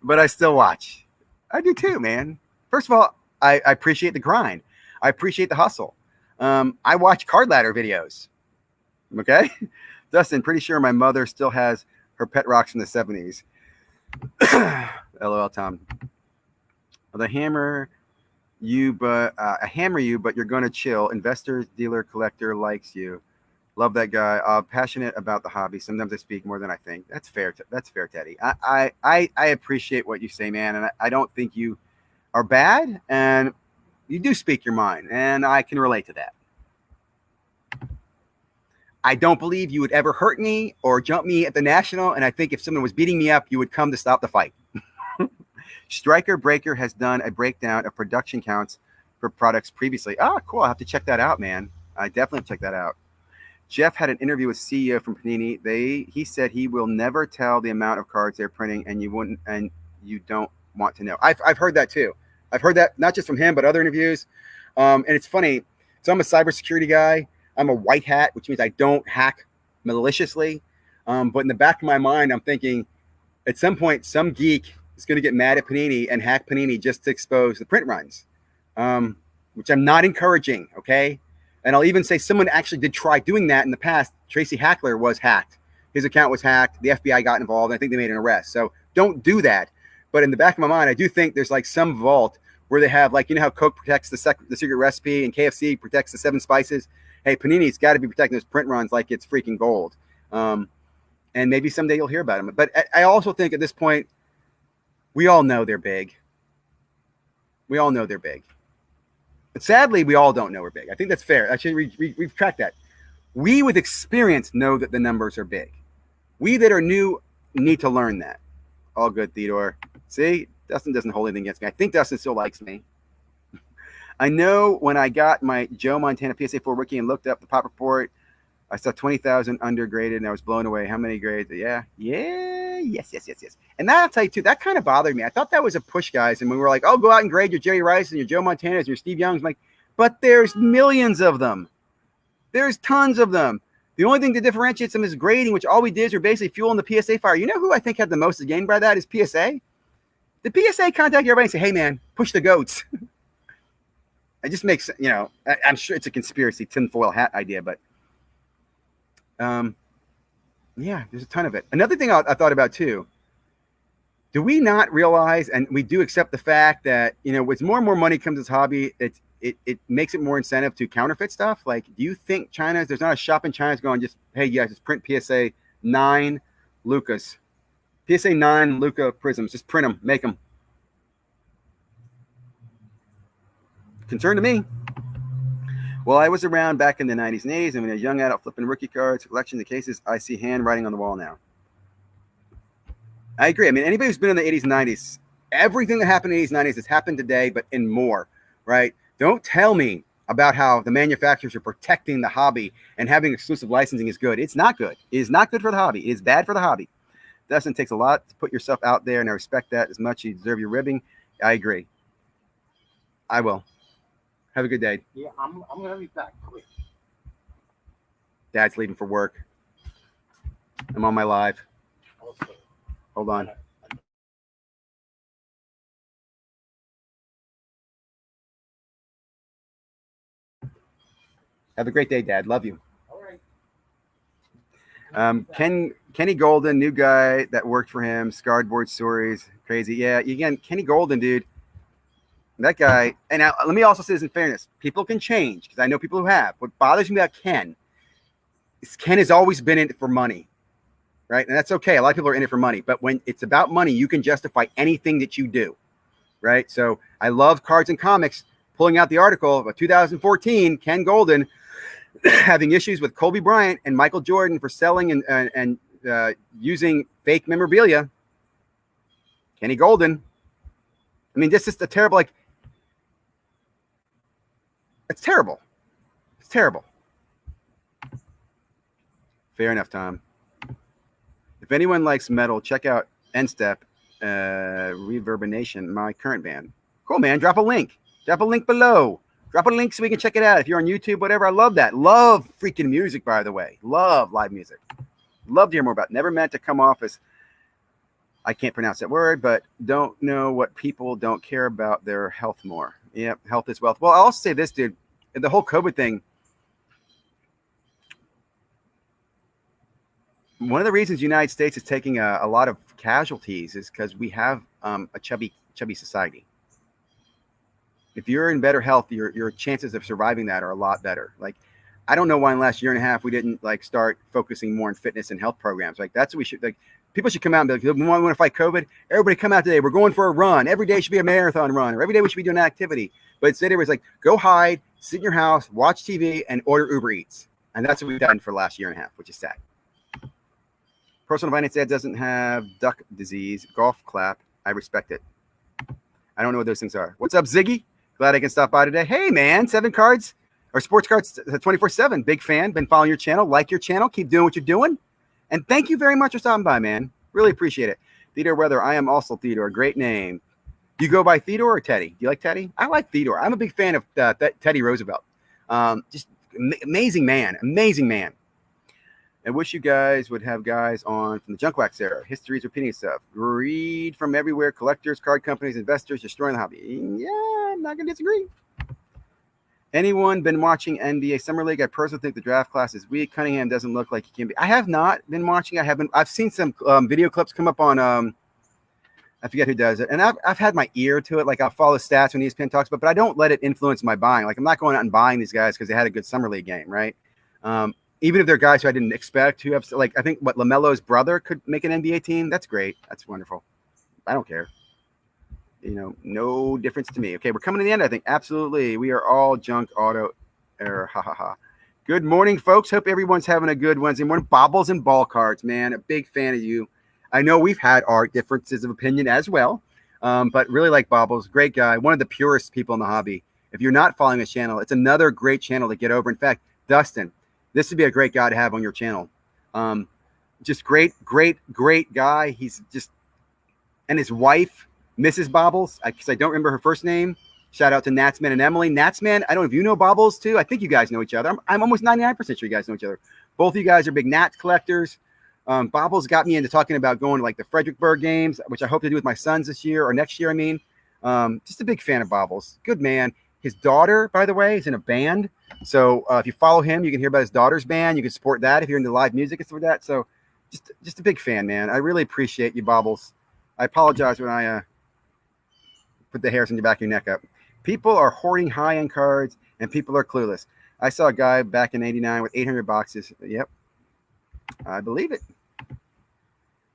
But I still watch. I do too, man. First of all, I appreciate the grind. I appreciate the hustle. I watch card ladder videos. Okay? Dustin, pretty sure my mother still has her pet rocks from the 70s. LOL, Tom. The hammer you, but I hammer you, but you're going to chill. Investor, dealer, collector likes you. Love that guy. Passionate about the hobby. Sometimes I speak more than I think. That's fair. That's fair, Teddy. I appreciate what you say, man. And I don't think you are bad. And you do speak your mind. And I can relate to that. I don't believe you would ever hurt me or jump me at the National. And I think if someone was beating me up, you would come to stop the fight. Striker Breaker has done a breakdown of production counts for products previously. Oh, cool. I'll have to check that out, man. I definitely check that out. Jeff had an interview with CEO from Panini. He said he will never tell the amount of cards they're printing, and you don't want to know. I've heard that too. I've heard that not just from him, but other interviews. And it's funny. So I'm a cybersecurity guy. I'm a white hat, which means I don't hack maliciously. But in the back of my mind, I'm thinking at some point, some geek is going to get mad at Panini and hack Panini just to expose the print runs, which I'm not encouraging, okay? And I'll even say someone actually did try doing that in the past. Tracy Hackler was hacked. His account was hacked. The FBI got involved. And I think they made an arrest. So don't do that. But in the back of my mind, I do think there's like some vault where they have, like, you know how Coke protects the secret recipe and KFC protects the 7 spices? Hey, Panini's got to be protecting those print runs like it's freaking gold. And maybe someday you'll hear about them. But I also think at this point, we all know they're big. We all know they're big. But sadly, we all don't know we're big. I think that's fair. Actually, we've tracked that. We with experience know that the numbers are big. We that are new need to learn that. All good, Theodore. See, Dustin doesn't hold anything against me. I think Dustin still likes me. I know when I got my Joe Montana PSA 4 rookie and looked up the pop report, I saw 20,000 undergraded and I was blown away. How many grades? Yes. And that, I'll tell you too, that kind of bothered me. I thought that was a push, guys. And we were like, oh, go out and grade your Jerry Rice and your Joe Montanas and your Steve Youngs. I'm like, but there's millions of them. There's tons of them. The only thing that differentiates them is grading, which all we did is we're basically fueling the PSA fire. You know who I think had the most to gain by that is PSA. The PSA contact everybody and say, hey, man, push the goats. It just makes, you know, I'm sure it's a conspiracy tinfoil hat idea, but yeah, there's a ton of it. Another thing I thought about too, do we not realize, and we do accept the fact that, you know, as more and more money comes to this hobby, it makes it more incentive to counterfeit stuff. Like, do you think there's not a shop in China that's going just, hey, yeah, just print PSA 9 Lucas, PSA 9 Luca prisms, just print them, make them. Concern to me. Well, I was around back in the 90s and 80s, and when I was a young adult flipping rookie cards, collection of cases, I see handwriting on the wall now. I agree. I mean, anybody who's been in the 80s and 90s, everything that happened in the 80s and 90s has happened today, but in more, right? Don't tell me about how the manufacturers are protecting the hobby and having exclusive licensing is good. It's not good. It is not good for the hobby. It is bad for the hobby. Dustin, takes a lot to put yourself out there, and I respect that as much. You deserve your ribbing. I agree. I will. Have a good day. Yeah, I'm going to be back quick. Dad's leaving for work. I'm on my live. Okay. Hold on. Have a great day, Dad. Love you. All right. Kenny Golden, new guy that worked for him. Scardboard stories, crazy. Yeah, again, Kenny Golden, dude. That guy. And now, let me also say this in fairness: people can change, because I know people who have. What bothers me about Ken is Ken has always been in it for money, right? And that's okay. A lot of people are in it for money, but when it's about money, you can justify anything that you do, right? So I love Cards and Comics pulling out the article about 2014, Ken Golden having issues with Kobe Bryant and Michael Jordan for selling and using fake memorabilia. Kenny Golden. I mean, this is a terrible, like, it's terrible. It's terrible. Fair enough, Tom. If anyone likes metal, check out N-Step, Reverberation, my current band. Cool, man. Drop a link. Drop a link below. Drop a link so we can check it out. If you're on YouTube, whatever, I love that. Love freaking music, by the way. Love live music. Love to hear more about it. Never meant to come off as, I can't pronounce that word, but don't know what people don't care about their health more. Yeah, health is wealth. Well, I'll also say this, dude. The whole COVID thing, one of the reasons the United States is taking a lot of casualties is because we have a chubby society. If you're in better health, your chances of surviving that are a lot better. Like, I don't know why in the last year and a half we didn't like start focusing more on fitness and health programs. Like, that's what we should, like, people should come out and be like, we want to fight COVID. Everybody come out today. We're going for a run. Every day should be a marathon run, or every day we should be doing an activity. But instead everybody's like, go hide, sit in your house, watch TV, and order Uber Eats. And that's what we've done for the last year and a half, which is sad. Personal finance ad doesn't have duck disease. Golf clap. I respect it. I don't know what those things are. What's up, Ziggy? Glad I can stop by today. Hey, man, 7 cards or sports cards 24/7. Big fan. Been following your channel. Like your channel. Keep doing what you're doing. And thank you very much for stopping by, man. Really appreciate it. Theodore Weather. I am also Theodore. Great name. Do you go by Theodore or Teddy? Do you like Teddy? I like Theodore. I'm a big fan of Teddy Roosevelt. Just amazing man. Amazing man. I wish you guys would have guys on from the junk wax era. History's repeating itself. Greed from everywhere. Collectors, card companies, investors destroying the hobby. Yeah, I'm not going to disagree. Anyone been watching NBA Summer League? I personally think the draft class is weak. Cunningham doesn't look like he can be. I have not been watching. I've seen some video clips come up on, I forget who does it. And I've had my ear to it. Like, I'll follow stats when ESPN talks about, but I don't let it influence my buying. Like, I'm not going out and buying these guys because they had a good Summer League game, right? Even if they're guys who I didn't expect, who have, like, I think what LaMelo's brother could make an NBA team. That's great. That's wonderful. I don't care. You know, no difference to me. Okay, we're coming to the end, I think. Absolutely. We are all junk auto error. Ha ha ha. Good morning, folks. Hope everyone's having a good Wednesday morning. Bobbles and ball cards, man. A big fan of you. I know we've had our differences of opinion as well, but really like Bobbles. Great guy. One of the purest people in the hobby. If you're not following his channel, it's another great channel to get over. In fact, Dustin, this would be a great guy to have on your channel. Just great guy. He's just, and his wife, Mrs. Bobbles, because I don't remember her first name. Shout out to Natsman and Emily. Natsman, I don't know if you know Bobbles too. I think you guys know each other. I'm almost 99% sure you guys know each other. Both of you guys are big Nats collectors. Bobbles got me into talking about going to like the Fredericksburg games, which I hope to do with my sons this year or next year. I mean, just a big fan of Bobbles. Good man. His daughter, by the way, is in a band. So if you follow him, you can hear about his daughter's band. You can support that if you're into live music and stuff like that. So just a big fan, man. I really appreciate you, Bobbles. I apologize when I put the hairs on the back of your neck up. People are hoarding high-end cards, and people are clueless. I saw a guy back in '89 with 800 boxes. Yep, I believe it.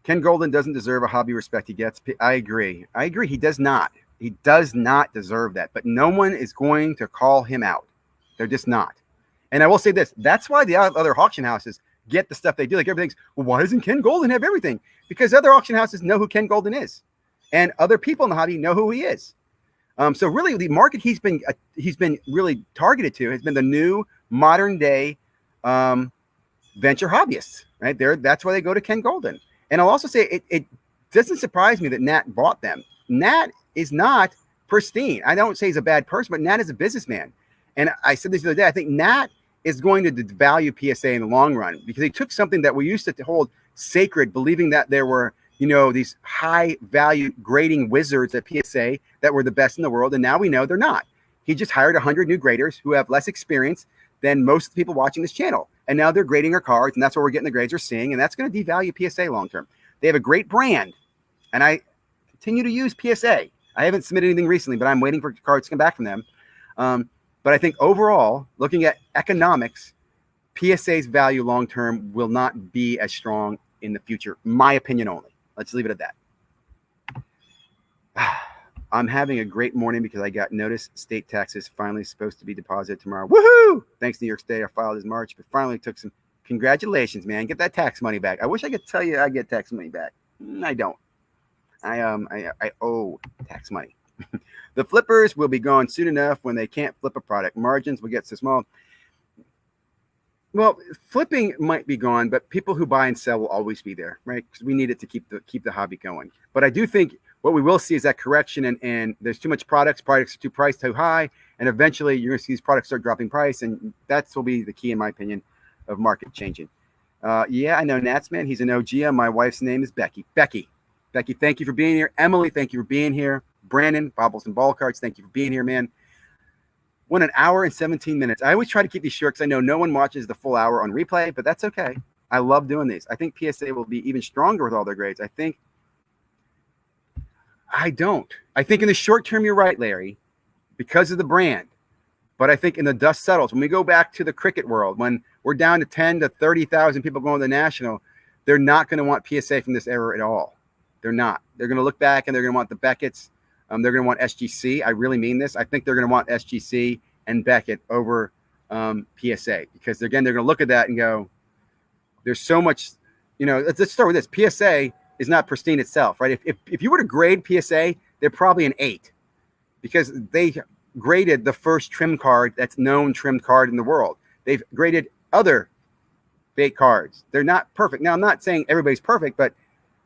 Ken Golden doesn't deserve a hobby respect he gets. I agree. He does not. He does not deserve that. But no one is going to call him out. They're just not. And I will say this. That's why the other auction houses get the stuff they do. Like everything's, well, why doesn't Ken Golden have everything? Because other auction houses know who Ken Golden is. And other people in the hobby know who he is. So really, the market he's been really targeted to has been the new modern day venture hobbyists, right? That's why they go to Ken Golden. And I'll also say it doesn't surprise me that Nat bought them. Nat is not pristine. I don't say he's a bad person, but Nat is a businessman. And I said this the other day. I think Nat is going to devalue PSA in the long run because he took something that we used to hold sacred, believing that there were, these high value grading wizards at PSA that were the best in the world. And now we know they're not. He just hired 100 new graders who have less experience than most of the people watching this channel. And now they're grading our cards, and that's where we're getting the grades we're seeing. And that's going to devalue PSA long term. They have a great brand, and I continue to use PSA. I haven't submitted anything recently, but I'm waiting for cards to come back from them. But I think overall, looking at economics, PSA's value long term will not be as strong in the future. My opinion only. Let's leave it at that. I'm having a great morning because I got notice state taxes finally supposed to be deposited tomorrow. Woohoo! Thanks, New York State. I filed this March, but finally took some. Congratulations, man. Get that tax money back. I wish I could tell you I get tax money back. I don't. I owe tax money. The flippers will be gone soon enough when they can't flip a product. Margins will get so small. Well, flipping might be gone, but people who buy and sell will always be there, right? Because we need it to keep the hobby going. But I do think what we will see is that correction, and there's too much products are too priced too high, and eventually you're going to see these products start dropping price, and that will be the key, in my opinion, of market changing. Yeah, I know Nats, man. He's an OG. My wife's name is Becky. Becky, thank you for being here. Emily, thank you for being here. Brandon, Bobbles and Ball Cards, thank you for being here, man. 1 hour and 17 minutes. I always try to keep these short because I know no one watches the full hour on replay, but that's okay. I love doing these. I think PSA will be even stronger with all their grades. I think in the short term, you're right, Larry, because of the brand. But I think in the dust settles, when we go back to the cricket world, when we're down to 10 to 30,000 people going to the national, they're not going to want PSA from this era at all. They're not. They're going to look back and they're going to want the Beckett's. They're going to want SGC. I really mean this. I think they're going to want SGC and Beckett over PSA because, again, they're going to look at that and go, there's so much, let's start with this. PSA is not pristine itself, right? If you were to grade PSA, they're probably an 8 because they graded the first trim card that's known trimmed card in the world. They've graded other fake cards. They're not perfect. Now, I'm not saying everybody's perfect, but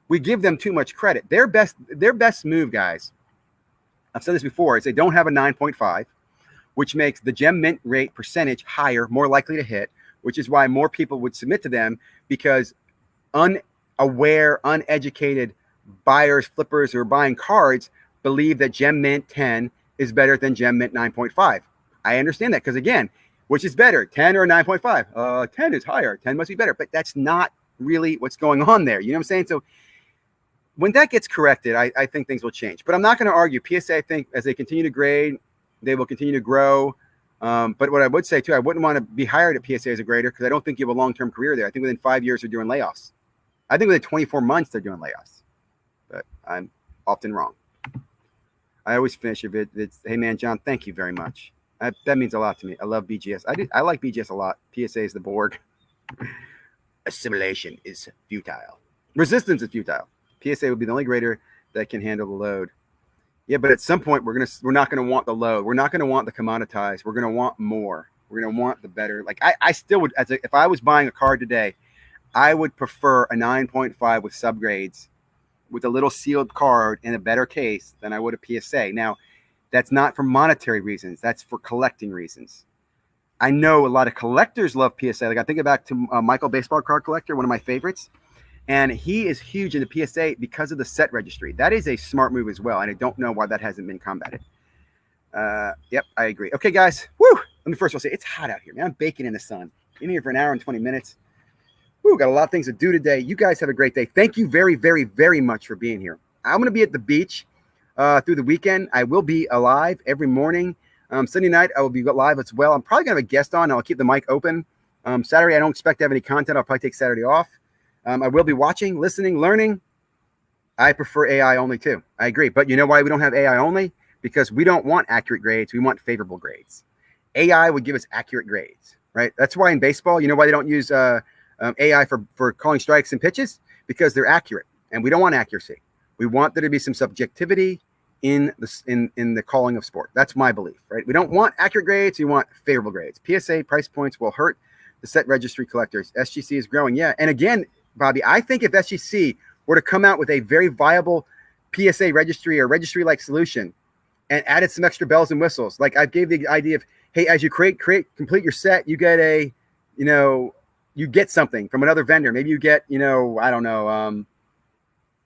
we give them too much credit. Their best move, guys, I've said this before, is they don't have a 9.5, which makes the gem mint rate percentage higher, more likely to hit, which is why more people would submit to them because unaware, uneducated buyers, flippers who are buying cards believe that gem mint 10 is better than gem mint 9.5. I understand that because, again, which is better, 10 or 9.5? 10 is higher. 10 must be better. But that's not really what's going on there. You know what I'm saying? So when that gets corrected, I think things will change. But I'm not going to argue. PSA, I think, as they continue to grade, they will continue to grow. But what I would say, too, I wouldn't want to be hired at PSA as a grader because I don't think you have a long-term career there. I think within 5 years, they're doing layoffs. I think within 24 months, they're doing layoffs. But I'm often wrong. I always finish if it's, hey, man, John, thank you very much. That means a lot to me. I love BGS. I like BGS a lot. PSA is the Borg. Assimilation is futile. Resistance is futile. PSA would be the only grader that can handle the load. Yeah, but at some point we're not gonna want the load. We're not gonna want the commoditized. We're gonna want more. We're gonna want the better. Like I still would, if I was buying a card today, I would prefer a 9.5 with subgrades, with a little sealed card in a better case than I would a PSA. Now, that's not for monetary reasons. That's for collecting reasons. I know a lot of collectors love PSA. Like I think back to Michael Baseball Card Collector, one of my favorites. And he is huge into PSA because of the set registry. That is a smart move as well. And I don't know why that hasn't been combated. Yep, I agree. Okay, guys. Woo! Let me first of all say, it's hot out here, man. I'm baking in the sun. Been here for an hour and 20 minutes. Woo, got a lot of things to do today. You guys have a great day. Thank you very, very, very much for being here. I'm going to be at the beach through the weekend. I will be alive every morning. Sunday night, I will be live as well. I'm probably going to have a guest on. I'll keep the mic open. Saturday, I don't expect to have any content. I'll probably take Saturday off. I will be watching, listening, learning. I prefer AI only too. I agree. But you know why we don't have AI only? Because we don't want accurate grades. We want favorable grades. AI would give us accurate grades, right? That's why in baseball, you know why they don't use AI for calling strikes and pitches? Because they're accurate. And we don't want accuracy. We want there to be some subjectivity in the calling of sport. That's my belief, right? We don't want accurate grades. We want favorable grades. PSA price points will hurt the set registry collectors. SGC is growing. Yeah. And again, Bobby, I think if SGC were to come out with a very viable PSA registry or registry-like solution and added some extra bells and whistles, like I gave the idea of, hey, as you complete your set, you get you get something from another vendor. Maybe you get, I don't know,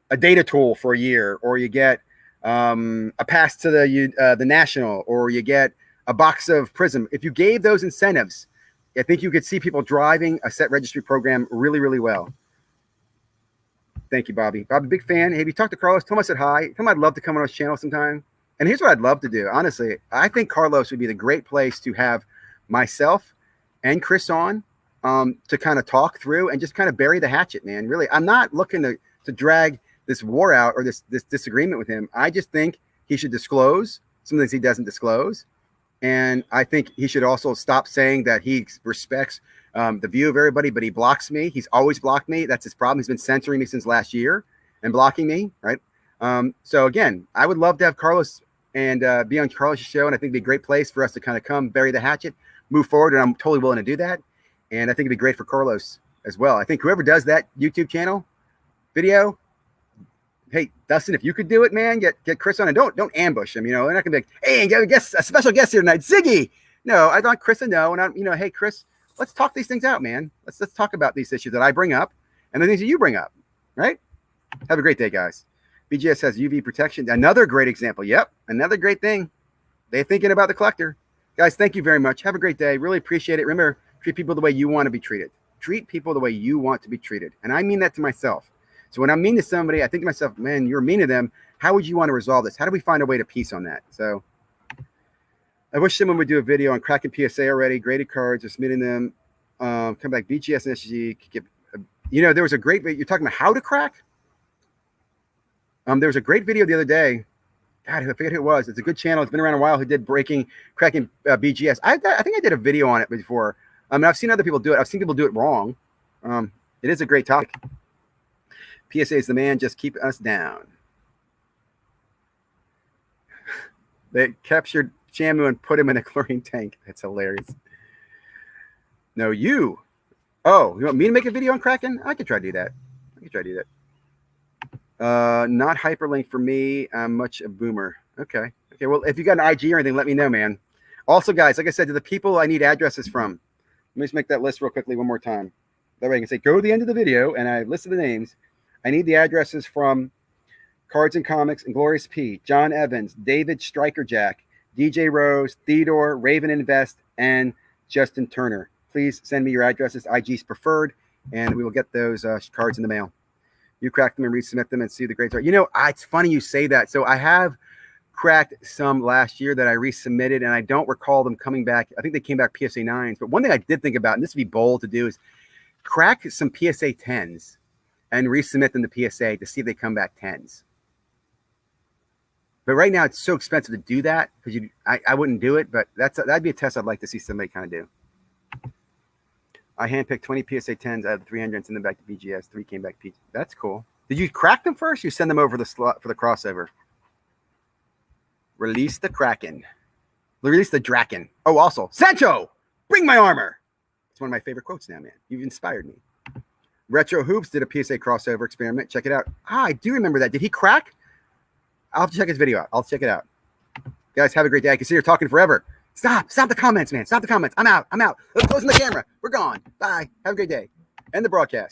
a data tool for a year, or you get a pass to the National, or you get a box of Prism. If you gave those incentives, I think you could see people driving a set registry program really, really well. Thank you, Bobby. Bobby, big fan. Hey, have you talked to Carlos? Tell him I said hi. Tell him I'd love to come on his channel sometime. And here's what I'd love to do. Honestly, I think Carlos would be the great place to have myself and Chris on to kind of talk through and just kind of bury the hatchet, man. Really, I'm not looking to drag this war out or this disagreement with him. I just think he should disclose some things he doesn't disclose. And I think he should also stop saying that he respects the view of everybody, but he blocks me. He's always blocked me. That's his problem. He's been censoring me since last year and blocking me, right? So again, I would love to have Carlos and be on Carlos' show, and I think it'd be a great place for us to kind of come bury the hatchet, move forward, and I'm totally willing to do that. And I think it'd be great for Carlos as well. I think whoever does that YouTube channel video, hey, Dustin, if you could do it, man, get Chris on, and don't ambush him. They're not gonna be like, hey, a special guest here tonight, Ziggy. No, I want Chris to know, and I'm, hey, Chris, let's talk these things out, man. Let's talk about these issues that I bring up and the things that you bring up, right? Have a great day, guys. BGS has UV protection. Another great example. Yep, another great thing. They're thinking about the collector. Guys, thank you very much. Have a great day. Really appreciate it. Remember, treat people the way you want to be treated. Treat people the way you want to be treated. And I mean that to myself. So when I'm mean to somebody, I think to myself, man, you're mean to them. How would you want to resolve this? How do we find a way to peace on that? So I wish someone would do a video on cracking PSA already, graded cards, or submitting them. Come back, BGS and SG. There was a great video. You're talking about how to crack? There was a great video the other day. God, I forget who it was. It's a good channel. It's been around a while. Who did cracking BGS? I think I did a video on it before. I've seen other people do it. I've seen people do it wrong. It is a great topic. PSA is the man. Just keep us down. They captured Shamu and put him in a chlorine tank. That's hilarious. No, you. Oh, you want me to make a video on Kraken? I could try to do that. Not hyperlink for me. I'm much a boomer. Okay. Well, if you got an IG or anything, let me know, man. Also, guys, like I said, to the people I need addresses from, let me just make that list real quickly one more time. That way I can say, go to the end of the video, and I listed the names. I need the addresses from Cards and Comics and Glorious P, John Evans, David Striker Jack, DJ Rose, Theodore, Raven Invest, and Justin Turner. Please send me your addresses. IG's preferred, and we will get those cards in the mail. You crack them and resubmit them and see the grades are. It's funny you say that. So I have cracked some last year that I resubmitted, and I don't recall them coming back. I think they came back PSA 9s. But one thing I did think about, and this would be bold to do, is crack some PSA 10s and resubmit them to PSA to see if they come back 10s. But right now, it's so expensive to do that because I wouldn't do it. But that'd be a test I'd like to see somebody kind of do. I handpicked 20 PSA 10s out of the 300 and sent them back to BGS. 3 came back PG. That's cool. Did you crack them first? You send them over the slot for the crossover. Release the Kraken. Release the Draken. Oh, also, Sancho, bring my armor. It's one of my favorite quotes now, man. You've inspired me. Retro Hoops did a PSA crossover experiment. Check it out. I do remember that. Did he crack? I'll have to check his video out. I'll check it out. Guys, have a great day. I can see you're talking forever. Stop the comments, man. Stop the comments. I'm out. Let's close the camera. We're gone. Bye. Have a great day. End the broadcast.